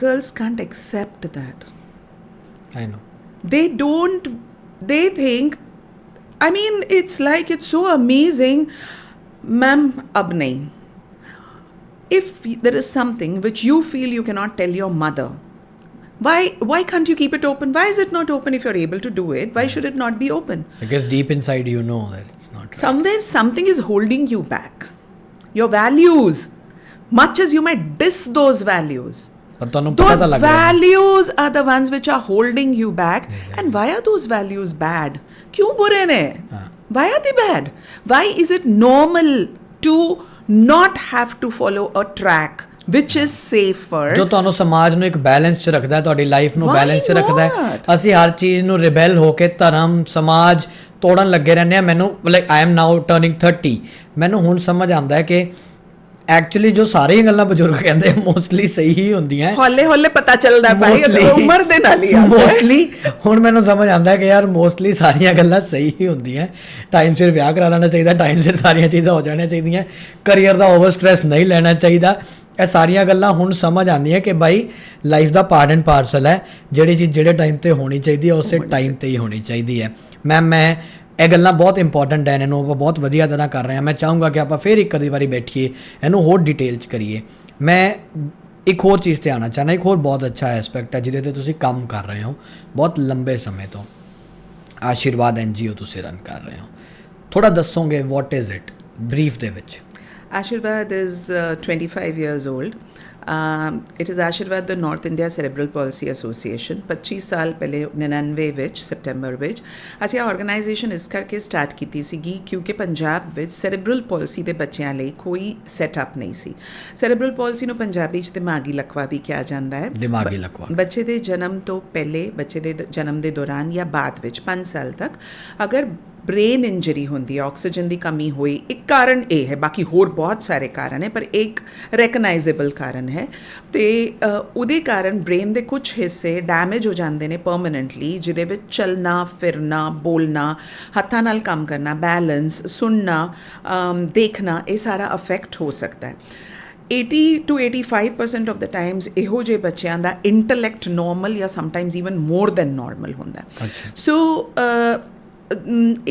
girls can't accept that. I know. They think, I mean, it's like, it's so amazing. Ma'am, ab nahi. If there is something which you feel you cannot tell your mother, why can't you keep it open? Why is it not open if you're able to do it? Why should it not be open? Because deep inside you know that it's not right. Somewhere something is holding you back. Your values, much as you might diss those values, ਪਰ ਤੁਹਾਨੂੰ ਪਤਾ those ਤਾਂ ਲੱਗ ਰਿਹਾ values are the ones which are holding you back. And why are those values bad? क्यों बुरे ने? Why are they bad? Why is it normal to not have to follow a track which is safer? ਜੋ ਤੁਹਾਨੂੰ ਸਮਾਜ ਨੂੰ ਇੱਕ ਬੈਲੈਂਸ 'ਚ ਰੱਖਦਾ ਹੈ, ਤੁਹਾਡੀ ਲਾਈਫ ਨੂੰ Why ਬੈਲੈਂਸ 'ਚ ਰੱਖਦਾ ਹੈ। not? ਅਸੀਂ ਹਰ ਚੀਜ਼ ਨੂੰ ਰਿਬੈਲ ਹੋ ਕੇ ਧਰਮ ਸਮਾਜ ਤੋੜਨ ਲੱਗੇ ਰਹਿੰਦੇ ਆ। ਮੈਨੂੰ like I am now turning 30, ਮੈਨੂੰ ਹੁਣ ਸਮਝ ਆਉਂਦਾ ਹੈ ਕਿ ਐਕਚੁਅਲੀ ਜੋ ਸਾਰੀਆਂ ਗੱਲਾਂ ਬਜ਼ੁਰਗ ਕਹਿੰਦੇ ਮੋਸਟਲੀ ਸਹੀ ਹੀ ਹੁੰਦੀਆਂ। ਹੌਲੇ ਹੌਲੇ ਪਤਾ ਚੱਲਦਾ ਭਾਈ ਉਮਰ ਦੇ ਨਾਲ ਹੀ ਮੋਸਟਲੀ ਹੁਣ ਮੈਨੂੰ ਸਮਝ ਆਉਂਦਾ ਕਿ ਯਾਰ ਮੋਸਟਲੀ ਸਾਰੀਆਂ ਗੱਲਾਂ ਸਹੀ ਹੀ ਹੁੰਦੀਆਂ। ਟਾਈਮ ਸਿਰ ਵਿਆਹ ਕਰਾ ਲੈਣਾ ਚਾਹੀਦਾ, ਟਾਈਮ ਸਿਰ ਸਾਰੀਆਂ ਚੀਜ਼ਾਂ ਹੋ ਜਾਣੀਆਂ ਚਾਹੀਦੀਆਂ, ਕਰੀਅਰ ਦਾ ਓਵਰ ਸਟ੍ਰੈਸ ਨਹੀਂ ਲੈਣਾ ਚਾਹੀਦਾ। ਇਹ ਸਾਰੀਆਂ ਗੱਲਾਂ ਹੁਣ ਸਮਝ ਆਉਂਦੀਆਂ ਕਿ ਬਾਈ ਲਾਈਫ ਦਾ ਪਾਰਟ ਐਂਡ ਪਾਰਸਲ ਹੈ। ਜਿਹੜੀ ਚੀਜ਼ ਜਿਹੜੇ ਟਾਈਮ 'ਤੇ ਹੋਣੀ ਚਾਹੀਦੀ ਹੈ ਉਸੇ ਟਾਈਮ 'ਤੇ ਹੀ ਹੋਣੀ ਚਾਹੀਦੀ ਹੈ। ਮੈਂ ਇਹ ਗੱਲਾਂ ਬਹੁਤ ਇੰਪੋਰਟੈਂਟ ਹੈ, ਇਹਨੂੰ ਆਪਾਂ ਬਹੁਤ ਵਧੀਆ ਤਰ੍ਹਾਂ ਕਰ ਰਹੇ ਹਾਂ। ਮੈਂ ਚਾਹੂੰਗਾ ਕਿ ਆਪਾਂ ਫਿਰ ਇੱਕ ਅੱਧੀ ਵਾਰੀ ਬੈਠੀਏ, ਇਹਨੂੰ ਹੋਰ ਡਿਟੇਲ 'ਚ ਕਰੀਏ। ਮੈਂ ਇੱਕ ਹੋਰ ਚੀਜ਼ 'ਤੇ ਆਉਣਾ ਚਾਹੁੰਦਾ, ਇੱਕ ਹੋਰ ਬਹੁਤ ਅੱਛਾ ਐਸਪੈਕਟ ਹੈ ਜਿਹਦੇ 'ਤੇ ਤੁਸੀਂ ਕੰਮ ਕਰ ਰਹੇ ਹੋ ਬਹੁਤ ਲੰਬੇ ਸਮੇਂ ਤੋਂ। ਆਸ਼ੀਰਵਾਦ NGO ਤੁਸੀਂ ਰਨ ਕਰ ਰਹੇ ਹੋ, ਥੋੜ੍ਹਾ ਦੱਸੋਗੇ ਵਾਟ ਇਜ਼ ਇਟ ਬਰੀਫ ਦੇ ਵਿੱਚ? Ashirvad is 25 years old. It is Ashirvad the North India Cerebral Palsy Association. 25 ਸਾਲ ਪਹਿਲੇ 99 ਵਿੱਚ ਸੈਪਟੈਂਬਰ ਵਿੱਚ ਅਸੀਂ ਇਹ ਆਰਗੇਨਾਈਜੇਸ਼ਨ ਇਸ ਕਰਕੇ ਸਟਾਰਟ ਕੀਤੀ ਸੀਗੀ ਕਿਉਂਕਿ ਪੰਜਾਬ ਵਿੱਚ ਸੈਰੇਬਰਲ ਪਾਲਸੀ ਦੇ ਬੱਚਿਆਂ ਲਈ ਕੋਈ ਸੈਟਅਪ ਨਹੀਂ ਸੀ। ਸੈਰੇਬਰਲ ਪਾਲਸੀ ਨੂੰ ਪੰਜਾਬੀ 'ਚ ਦਿਮਾਗੀ ਲਕਵਾ ਵੀ ਕਿਹਾ ਜਾਂਦਾ ਹੈ। ਦਿਮਾਗੀ ਲਕਵਾ ਬੱਚੇ ਦੇ ਜਨਮ ਤੋਂ ਪਹਿਲੇ, ਬੱਚੇ ਦੇ ਜਨਮ ਦੇ ਦੌਰਾਨ ਜਾਂ ਬਾਅਦ ਵਿੱਚ 5 ਸਾਲ ਤੱਕ ਅਗਰ ਬ੍ਰੇਨ ਇੰਜਰੀ ਹੁੰਦੀ ਹੈ, ਆਕਸੀਜਨ ਦੀ ਕਮੀ ਹੋਈ, ਇੱਕ ਕਾਰਨ ਇਹ ਹੈ, ਬਾਕੀ ਹੋਰ ਬਹੁਤ ਸਾਰੇ ਕਾਰਨ ਹੈ ਪਰ ਇੱਕ ਰੈਕਗਨਾਈਜ਼ੇਬਲ ਕਾਰਨ ਹੈ। ਅਤੇ ਉਹਦੇ ਕਾਰਨ ਬ੍ਰੇਨ ਦੇ ਕੁਝ ਹਿੱਸੇ ਡੈਮੇਜ ਹੋ ਜਾਂਦੇ ਨੇ ਪਰਮਾਨੈਂਟਲੀ, ਜਿਹਦੇ ਵਿੱਚ ਚੱਲਣਾ, ਫਿਰਨਾ, ਬੋਲਣਾ, ਹੱਥਾਂ ਨਾਲ ਕੰਮ ਕਰਨਾ, ਬੈਲੈਂਸ, ਸੁਣਨਾ, ਦੇਖਣਾ, ਇਹ ਸਾਰਾ ਅਫੈਕਟ ਹੋ ਸਕਦਾ ਹੈ। 80 to 85% ਆਫ ਦ ਟਾਈਮਸ ਇਹੋ ਜਿਹੇ ਬੱਚਿਆਂ ਦਾ ਇੰਟੈਲੈਕਟ ਨੋਰਮਲ ਜਾਂ sometimes even more than normal ਹੁੰਦਾ। ਸੋ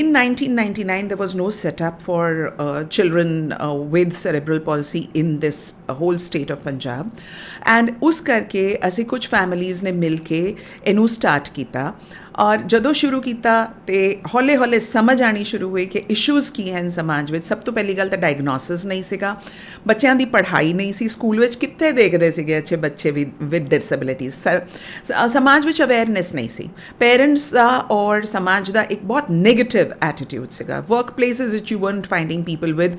in 1999 there was no setup for children with cerebral palsy in this whole state of Punjab, and us karke ਅਸੀਂ ਕੁਝ families ਨੇ ਮਿਲ ਕੇ ਇਹਨੂੰ ਸਟਾਰਟ ਕੀਤਾ। ਔਰ ਜਦੋਂ ਸ਼ੁਰੂ ਕੀਤਾ ਤੇ ਹੌਲੇ ਹੌਲੇ ਸਮਝ ਆਣੀ ਸ਼ੁਰੂ ਹੋਈ ਕਿ ਇਸ਼ੂਜ਼ ਕੀ ਹਨ ਸਮਾਜ ਵਿੱਚ। ਸਭ ਤੋਂ ਪਹਿਲੀ ਗੱਲ ਤਾਂ ਡਾਇਗਨੋਸਿਸ ਨਹੀਂ ਸੀਗਾ, ਬੱਚਿਆਂ ਦੀ ਪੜ੍ਹਾਈ ਨਹੀਂ ਸੀ, ਸਕੂਲ ਵਿੱਚ ਕਿੱਥੇ ਦੇਖਦੇ ਸੀਗੇ ਅੱਛੇ ਬੱਚੇ ਵਿਦ ਡਿਸੇਬਿਲਿਟੀਜ਼। ਸਮਾਜ ਵਿੱਚ ਅਵੇਅਰਨੈਸ ਨਹੀਂ ਸੀ, ਪੇਰੈਂਟਸ ਦਾ ਔਰ ਸਮਾਜ ਦਾ ਇੱਕ ਬਹੁਤ ਨੈਗੇਟਿਵ ਐਟੀਟਿਊਡ ਸੀਗਾ। ਵਰਕ ਪਲੇਸਿਸ ਵਿੱਚ you weren't finding people with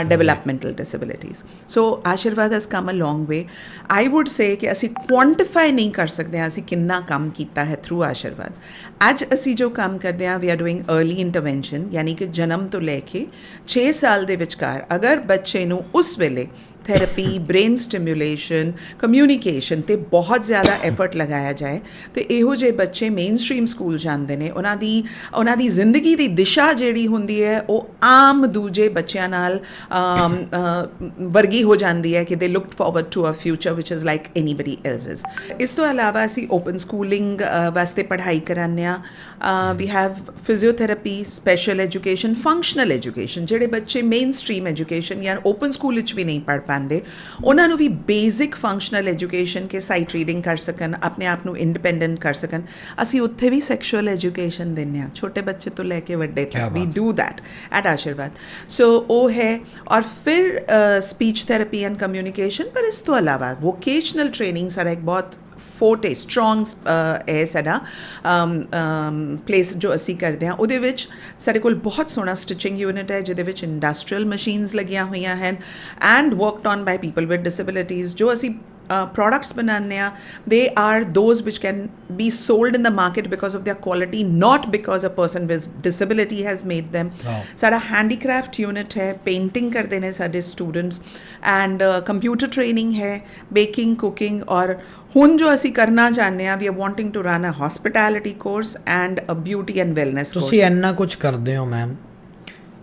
developmental disabilities. So Ashirwad has come a long way. I would say ਕਿ ਅਸੀਂ ਕੁਆਂਟੀਫਾਈ ਨਹੀਂ ਕਰ ਸਕਦੇ ਹਾਂ ਅਸੀਂ ਕਿੰਨਾ ਕੰਮ ਕੀਤਾ ਹੈ ਥਰੂ ਆਸ਼ੀਰਵਾਦ। ਅੱਜ ਅਸੀਂ ਜੋ ਕੰਮ ਕਰਦੇ ਹਾਂ, we are doing early intervention, ਯਾਨੀ ਕਿ ਜਨਮ ਤੋਂ ਲੈ ਕੇ 6 ਸਾਲ ਦੇ ਵਿਚਕਾਰ ਅਗਰ ਬੱਚੇ ਨੂੰ ਉਸ ਵੇਲੇ ਥੈਰੇਪੀ, ਬ੍ਰੇਨ ਸਟਿਮੂਲੇਸ਼ਨ, ਕਮਿਊਨੀਕੇਸ਼ਨ 'ਤੇ ਬਹੁਤ ਜ਼ਿਆਦਾ ਐਫਰਟ ਲਗਾਇਆ ਜਾਏ ਤੇ ਇਹੋ ਜਿਹੇ ਬੱਚੇ ਮੇਨ ਸਟਰੀਮ ਸਕੂਲ ਜਾਂਦੇ ਨੇ। ਉਹਨਾਂ ਦੀ ਜ਼ਿੰਦਗੀ ਦੀ ਦਿਸ਼ਾ ਜਿਹੜੀ ਹੁੰਦੀ ਹੈ ਉਹ ਆਮ ਦੂਜੇ ਬੱਚਿਆਂ ਨਾਲ ਵਰਗੀ ਹੋ ਜਾਂਦੀ ਹੈ ਕਿ they look forward to a future which is like anybody else's. ਇਸ ਤੋਂ ਇਲਾਵਾ ਅਸੀਂ ਓਪਨ ਸਕੂਲਿੰਗ ਵਾਸਤੇ ਪੜ੍ਹਾਈ ਕਰਾਉਂਦੇ we have physiotherapy, special education, functional education, ਜਿਹੜੇ ਬੱਚੇ ਮੇਨ ਸਟਰੀਮ ਐਜੂਕੇਸ਼ਨ ਜਾਂ ਓਪਨ ਸਕੂਲ ਵਿੱਚ ਵੀ ਨਹੀਂ ਪੜ੍ਹ ਪਾਉਂਦੇ ਉਹਨਾਂ ਨੂੰ ਵੀ ਬੇਸਿਕ ਫੰਕਸ਼ਨਲ ਐਜੂਕੇਸ਼ਨ ਕੇ ਸਾਈਟ ਰੀਡਿੰਗ ਕਰ ਸਕਣ, ਆਪਣੇ ਆਪ ਨੂੰ ਇੰਡੀਪੈਂਡੈਂਟ ਕਰ ਸਕਣ। ਅਸੀਂ ਉੱਥੇ ਵੀ ਸੈਕਸ਼ੂਅਲ ਐਜੂਕੇਸ਼ਨ ਦਿੰਦੇ ਹਾਂ, ਛੋਟੇ ਬੱਚੇ ਤੋਂ ਲੈ ਕੇ ਵੱਡੇ ਤੱਕ, ਵੀ ਡੂ दैट एट आशीर्वाद। सो वो है। और फिर स्पीच थेरेपी एंड कम्युनिकेशन, पर इस तो अलावा वोकेशनल ट्रेनिंग सारा एक बहुत ਫੋਰਟੇ ਸਟਰੋਂਗ ਹੈ ਸਾਡਾ ਪਲੇਸ ਜੋ ਅਸੀਂ ਕਰਦੇ ਹਾਂ। ਉਹਦੇ ਵਿੱਚ ਸਾਡੇ ਕੋਲ ਬਹੁਤ ਸੋਹਣਾ ਸਟਿਚਿੰਗ ਯੂਨਿਟ ਹੈ ਜਿਹਦੇ ਵਿੱਚ ਇੰਡਸਟਰੀਅਲ ਮਸ਼ੀਨਸ ਲੱਗੀਆਂ ਹੋਈਆਂ ਹਨ and worked on by people with disabilities. ਜੋ ਅਸੀਂ products बनाने they are those which can be sold in the market because of their quality, not because a person with disability has made them. सारा handicraft unit है, painting करते हैं सारे students, and computer training है, baking, cooking। और ਹੁਣ ਜੋ ਅਸੀਂ ਕਰਨਾ ਚਾਹੁੰਦੇ ਹਾਂ, we are wanting to run a hospitality course and a beauty and wellness course। ਤੁਸੀਂ ਇੰਨਾ ਕੁਝ ਕਰਦੇ ਹੋ ਮੈਮ,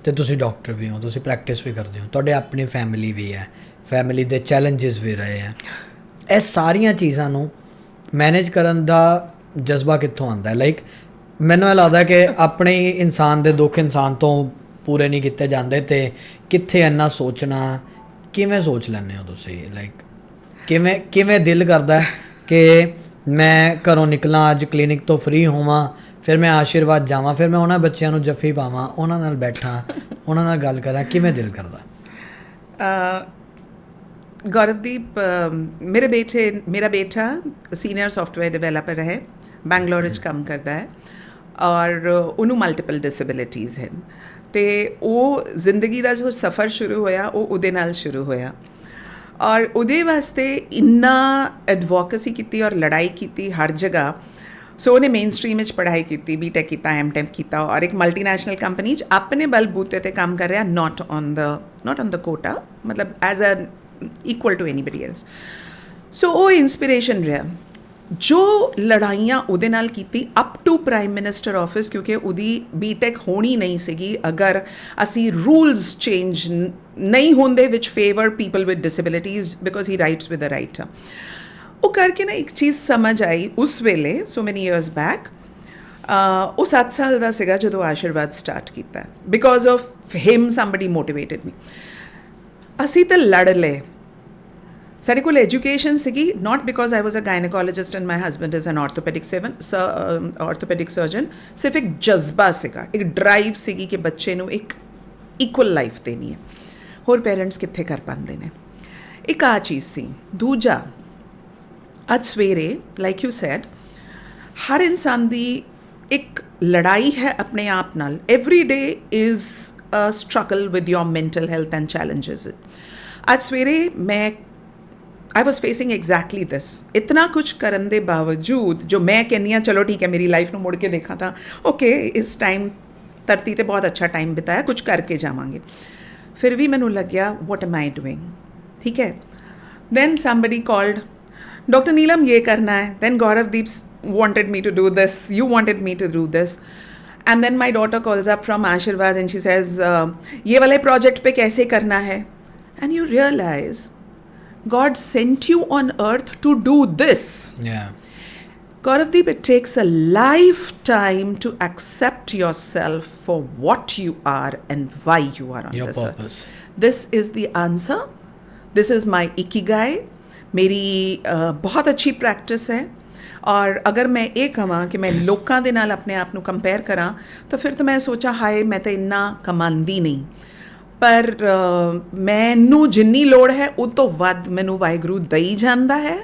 ਤੇ ਤੁਸੀਂ ਡਾਕਟਰ ਵੀ ਹੋ, ਤੁਸੀਂ ਪ੍ਰੈਕਟਿਸ ਵੀ ਕਰਦੇ ਹੋ, ਤੁਹਾਡੇ ਆਪਣੀ ਫੈਮਿਲੀ ਵੀ ਹੈ, ਫੈਮਿਲੀ ਦੇ ਚੈਲੰਜਸ ਵੀ ਰਹੇ ਹੈ। ਇਹ ਸਾਰੀਆਂ ਚੀਜ਼ਾਂ ਨੂੰ ਮੈਨੇਜ ਕਰਨ ਦਾ ਜਜ਼ਬਾ ਕਿੱਥੋਂ ਆਉਂਦਾ ਹੈ? ਲਾਈਕ ਮੈਨੂੰ ਇਹ ਲੱਗਦਾ ਕਿ ਆਪਣੇ ਇਨਸਾਨ ਦੇ ਦੁੱਖ ਇਨਸਾਨ ਤੋਂ ਪੂਰੇ ਨਹੀਂ ਕੀਤੇ ਜਾਂਦੇ, ਅਤੇ ਕਿੱਥੇ ਇੰਨਾ ਸੋਚਣਾ, ਕਿਵੇਂ ਸੋਚ ਲੈਂਦੇ ਹੋ ਤੁਸੀਂ? ਲਾਈਕ ਕਿਵੇਂ ਦਿਲ ਕਰਦਾ ਕਿ ਮੈਂ ਘਰੋਂ ਨਿਕਲਾਂ, ਅੱਜ ਕਲੀਨਿਕ ਤੋਂ ਫ੍ਰੀ ਹੋਵਾਂ, ਫਿਰ ਮੈਂ ਆਸ਼ੀਰਵਾਦ ਜਾਵਾਂ, ਫਿਰ ਮੈਂ ਉਹਨਾਂ ਬੱਚਿਆਂ ਨੂੰ ਜੱਫੀ ਪਾਵਾਂ, ਉਹਨਾਂ ਨਾਲ ਬੈਠਾਂ, ਉਹਨਾਂ ਨਾਲ ਗੱਲ ਕਰਾਂ, ਕਿਵੇਂ ਦਿਲ ਕਰਦਾ? ਗੌਰਵਦੀਪ, ਮੇਰਾ ਬੇਟਾ ਸੀਨੀਅਰ ਸੌਫਟਵੇਅਰ ਡਿਵੈਲਪਰ ਹੈ, ਬੈਂਗਲੌਰ ਵਿੱਚ ਕੰਮ ਕਰਦਾ ਹੈ, ਔਰ ਉਹਨੂੰ ਮਲਟੀਪਲ ਡਿਸੇਬਿਲਿਟੀਜ਼ ਹਨ। ਅਤੇ ਉਹ ਜ਼ਿੰਦਗੀ ਦਾ ਜੋ ਸਫ਼ਰ ਸ਼ੁਰੂ ਹੋਇਆ ਉਹ ਉਹਦੇ ਨਾਲ ਸ਼ੁਰੂ ਹੋਇਆ, ਔਰ ਉਹਦੇ ਵਾਸਤੇ ਇੰਨਾ ਐਡਵੋਕੇਸੀ ਕੀਤੀ ਔਰ ਲੜਾਈ ਕੀਤੀ ਹਰ ਜਗ੍ਹਾ। ਸੋ ਉਹਨੇ ਮੇਨ ਸਟਰੀਮ ਵਿੱਚ ਪੜ੍ਹਾਈ ਕੀਤੀ, ਬੀਟੈਕ ਕੀਤਾ, ਐਮਟੈਕ ਕੀਤਾ, ਔਰ ਇੱਕ ਮਲਟੀਨੈਸ਼ਨਲ ਕੰਪਨੀ 'ਚ ਆਪਣੇ ਬਲਬੂਤੇ 'ਤੇ ਕੰਮ ਕਰ ਰਿਹਾ, ਨਾਟ ਔਨ ਦ ਕੋਟਾ, ਮਤਲਬ as a equal to anybody else। so ਉਹ ਇੰਸਪੀਰੇਸ਼ਨ ਰਿਹਾ। ਜੋ ਲੜਾਈਆਂ ਉਹਦੇ ਨਾਲ ਕੀਤੀ up to prime minister office, ਕਿਉਂਕਿ ਉਹਦੀ ਬੀਟੈਕ ਹੋਣੀ ਨਹੀਂ ਸੀਗੀ ਅਗਰ ਅਸੀਂ ਰੂਲਸ ਚੇਂਜ ਨਹੀਂ ਹੁੰਦੇ ਵਿਚ favour people with disabilities, because he writes with the right. ਉਹ ਕਰਕੇ ਨਾ ਇੱਕ ਚੀਜ਼ ਸਮਝ ਆਈ ਉਸ ਵੇਲੇ, ਸੋ ਮੈਨੀ ਈਅਰਸ ਬੈਕ। ਉਹ 7 ਸਾਲ ਦਾ ਸੀਗਾ ਜਦੋਂ ਆਸ਼ੀਰਵਾਦ ਸਟਾਰਟ ਕੀਤਾ, because of him somebody motivated me. ਅਸੀਂ ਤਾਂ ਲੜ ਲਏ, ਸਾਡੇ ਕੋਲ ਐਜੂਕੇਸ਼ਨ ਸੀਗੀ, not because I was a gynaecologist and my husband is an orthopaedic surgeon. ਸਿਰਫ ਇੱਕ ਜਜ਼ਬਾ ਸੀਗਾ, ਇੱਕ ਡਰਾਈਵ ਸੀਗੀ ਕਿ ਬੱਚੇ ਨੂੰ ਇੱਕ ਇਕੁਅਲ ਲਾਈਫ ਦੇਣੀ ਹੈ। ਹੋਰ ਪੇਰੈਂਟਸ ਕਿੱਥੇ ਕਰ ਪਾਉਂਦੇ ਨੇ? ਇੱਕ ਆਹ ਚੀਜ਼ ਸੀ। ਦੂਜਾ, ਅੱਜ ਸਵੇਰੇ ਲਾਈਕ ਯੂ ਸੈਡ, ਹਰ ਇਨਸਾਨ ਦੀ ਇੱਕ ਲੜਾਈ ਹੈ ਆਪਣੇ ਆਪ ਨਾਲ। Every day is a struggle with your mental health and challenges। ਅੱਜ ਸਵੇਰੇ I was facing exactly this। ਇਤਨਾ ਕੁਛ ਕਰਨ ਦੇ ਬਾਵਜੂਦ ਜੋ ਮੈਂ ਕਹਿੰਦੀ ਹਾਂ ਚਲੋ ਠੀਕ ਹੈ ਮੇਰੀ ਲਾਈਫ ਨੂੰ ਮੁੜ ਕੇ ਦੇਖਾਂ ਤਾਂ ਓਕੇ, ਇਸ ਟਾਈਮ ਧਰਤੀ 'ਤੇ ਬਹੁਤ ਅੱਛਾ ਟਾਈਮ ਬਿਤਾਇਆ, ਕੁਛ ਕਰਕੇ ਜਾਵਾਂਗੇ। ਫਿਰ ਵੀ ਮੈਨੂੰ ਲੱਗਿਆ what am I doing? ਠੀਕ ਹੈ। then somebody called, Dr. Neelam ये करना है, then Gauravdeep wanted me to do this, you wanted me to do this। And then my daughter calls up from Ashirvad and she says, ये वाले project पे कैसे करना है? And you realize God sent you on earth to do this। Yeah। Gauravdeep, it takes a lifetime to accept yourself for what you are and why you are on your this purpose। earth। This is the answer। This is my ikigai। मेरी बहुत अच्छी practice है। ਔਰ ਅਗਰ ਮੈਂ ਇਹ ਕਹਾਂ ਕਿ ਮੈਂ ਲੋਕਾਂ ਦੇ ਨਾਲ ਆਪਣੇ ਆਪ ਨੂੰ ਕੰਪੇਅਰ ਕਰਾਂ ਤਾਂ ਫਿਰ ਤਾਂ ਮੈਂ ਸੋਚਾਂ ਹਾਏ ਮੈਂ ਤਾਂ ਇੰਨਾ ਕਮਾਉਂਦੀ ਨਹੀਂ, ਪਰ ਮੈਨੂੰ ਜਿੰਨੀ ਲੋੜ ਹੈ ਉਹ ਤੋਂ ਵੱਧ ਮੈਨੂੰ ਵਾਹਿਗੁਰੂ ਦਈ ਜਾਂਦਾ ਹੈ,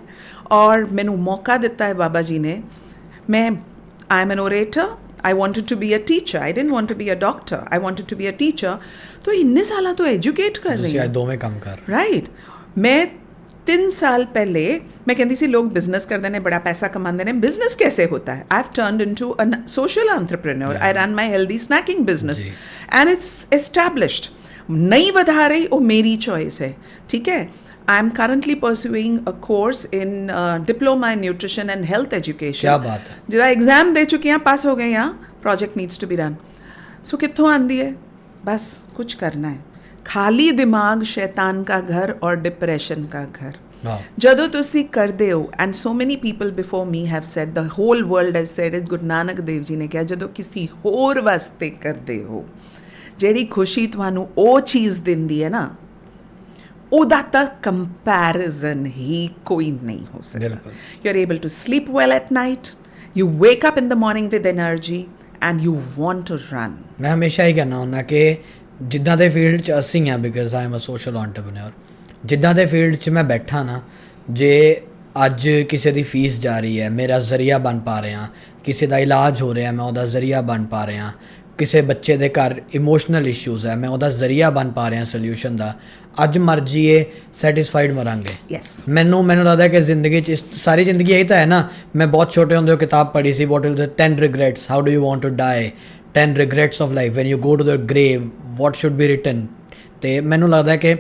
ਔਰ ਮੈਨੂੰ ਮੌਕਾ ਦਿੱਤਾ ਹੈ ਬਾਬਾ ਜੀ ਨੇ। ਮੈਂ I M N orator, I wanted to be a teacher, I didn't want to be a doctor, I wanted to be a teacher। तो ਇੰਨੇ ਸਾਲਾਂ ਤੋਂ ਐਜੂਕੇਟ ਕਰ ਰਹੀ ਹਾਂ, ਦੋਵੇਂ ਕੰਮ ਕਰ ਰਾਈਟ। ਮੈਂ 3 ਸਾਲ ਪਹਿਲੇ मैं कहती सी लोग बिजनेस करते हैं, बड़ा पैसा कमाते हैं, बिजनेस कैसे होता है? I have turned into a social entrepreneur. I run my healthy snacking business and it's established. नहीं बढ़ा रही वो मेरी चॉइस है, ठीक है। I am currently pursuing a course in diploma in nutrition and health education. क्या बात है। जिदा एग्जाम दे चुकी हैं, पास हो गए हैं, project needs to be run. So कित्थों आंदी है? बस कुछ करना है। खाली दिमाग शैतान का घर और डिप्रेशन का घर। ਹਾਂ ਜਦੋਂ ਤੁਸੀਂ ਕਰਦੇ ਹੋ, and so many people before me have said, the whole world has said it, Guru Nanak Dev ji ਨੇ ਕਿਹਾ ਜਦੋਂ ਕਿਸੇ ਹੋਰ ਵਾਸਤੇ ਕਰਦੇ ਹੋ, ਜਿਹੜੀ ਖੁਸ਼ੀ ਤੁਹਾਨੂੰ ਉਹ ਚੀਜ਼ ਦਿੰਦੀ ਹੈ ਨਾ, ਉਹਦਾ ਤਾਂ ਕੰਪੈਰੀਜ਼ਨ ਹੀ ਕੋਈ ਨਹੀਂ ਹੋ ਸਕਦਾ। ਬਿਲਕੁਲ। You are able to sleep well at night, you wake up in the morning with energy and you want to run. ਮੈਂ ਹਮੇਸ਼ਾ ਹੀ ਕਹਿੰਦਾ ਹੁੰਦਾ ਕਿ ਜਿੱਦਾਂ ਦੇ ਫੀਲਡ 'ਚ ਅਸੀਂ ਹਾਂ, because I am a social entrepreneur, ਜਿੱਦਾਂ ਦੇ ਫੀਲਡ 'ਚ ਮੈਂ ਬੈਠਾ ਨਾ, ਜੇ ਅੱਜ ਕਿਸੇ ਦੀ ਫੀਸ ਜਾ ਰਹੀ ਹੈ, ਮੇਰਾ ਜ਼ਰੀਆ ਬਣ ਪਾ ਰਿਹਾ, ਕਿਸੇ ਦਾ ਇਲਾਜ ਹੋ ਰਿਹਾ, ਮੈਂ ਉਹਦਾ ਜ਼ਰੀਆ ਬਣ ਪਾ ਰਿਹਾ, ਕਿਸੇ ਬੱਚੇ ਦੇ ਘਰ ਇਮੋਸ਼ਨਲ ਇਸ਼ੂਜ਼ ਹੈ, ਮੈਂ ਉਹਦਾ ਜ਼ਰੀਆ ਬਣ ਪਾ ਰਿਹਾ ਸੋਲਿਊਸ਼ਨ ਦਾ, ਅੱਜ ਮਰ ਜੀਏ ਸੈਟਿਸਫਾਈਡ ਮਰਾਂਗੇ। ਯੈਸ, ਮੈਨੂੰ ਲੱਗਦਾ ਕਿ ਜ਼ਿੰਦਗੀ 'ਚ ਸਾਰੀ ਜ਼ਿੰਦਗੀ ਇਹੀ ਤਾਂ ਹੈ ਨਾ। ਮੈਂ ਬਹੁਤ ਛੋਟੇ ਹੁੰਦੇ ਉਹ ਕਿਤਾਬ ਪੜ੍ਹੀ ਸੀ, what is the 10 regrets, how do you want to die, 10 regrets of life, when you go to the grave what should be written. ਅਤੇ ਮੈਨੂੰ ਲੱਗਦਾ ਕਿ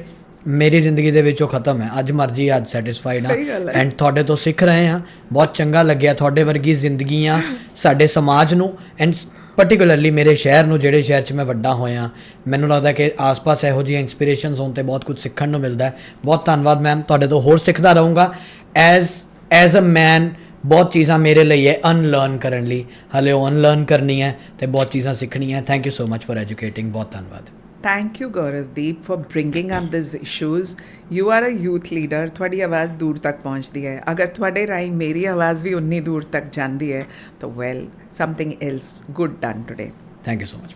ਮੇਰੀ ਜ਼ਿੰਦਗੀ ਦੇ ਵਿੱਚ ਉਹ ਖਤਮ ਹੈ, ਅੱਜ ਮਰਜ਼ੀ ਅੱਜ ਸੈਟਿਸਫਾਈਡ ਹਾਂ। ਐਂਡ ਤੁਹਾਡੇ ਤੋਂ ਸਿੱਖ ਰਹੇ ਹਾਂ, ਬਹੁਤ ਚੰਗਾ ਲੱਗਿਆ। ਤੁਹਾਡੇ ਵਰਗੀ ਜ਼ਿੰਦਗੀਆਂ ਸਾਡੇ ਸਮਾਜ ਨੂੰ ਐਂਡ ਪਰਟੀਕੁਲਰਲੀ ਮੇਰੇ ਸ਼ਹਿਰ ਨੂੰ, ਜਿਹੜੇ ਸ਼ਹਿਰ 'ਚ ਮੈਂ ਵੱਡਾ ਹੋਇਆ, ਮੈਨੂੰ ਲੱਗਦਾ ਕਿ ਆਸ-ਪਾਸ ਇਹੋ ਜਿਹੀਆਂ ਇੰਸਪੀਰੇਸ਼ਨਸ ਹੋਣ 'ਤੇ ਬਹੁਤ ਕੁਝ ਸਿੱਖਣ ਨੂੰ ਮਿਲਦਾ ਹੈ। ਬਹੁਤ ਧੰਨਵਾਦ ਮੈਮ, ਤੁਹਾਡੇ ਤੋਂ ਹੋਰ ਸਿੱਖਦਾ ਰਹੂੰਗਾ। ਐਜ਼ ਅ ਮੈਨ ਬਹੁਤ ਚੀਜ਼ਾਂ ਮੇਰੇ ਲਈ ਹੈ ਅਨਲਰਨ ਕਰਨ ਲਈ, ਹਾਲੇ ਉਹ ਅਨਲਰਨ ਕਰਨੀ ਹੈ ਅਤੇ ਬਹੁਤ ਚੀਜ਼ਾਂ ਸਿੱਖਣੀਆਂ। Thank you so much for educating. ਬਹੁਤ ਧੰਨਵਾਦ। Thank you Gauravdeep for bringing up this issues. You are a youth leader, ਤੁਹਾਡੀ ਆਵਾਜ਼ ਦੂਰ ਤੱਕ ਪਹੁੰਚਦੀ ਹੈ। ਅਗਰ ਤੁਹਾਡੇ ਰਾਹੀਂ ਮੇਰੀ ਆਵਾਜ਼ ਵੀ ਉਨੀ ਦੂਰ ਤੱਕ ਜਾਂਦੀ ਹੈ ਤਾਂ well something else good done today. Thank you so much.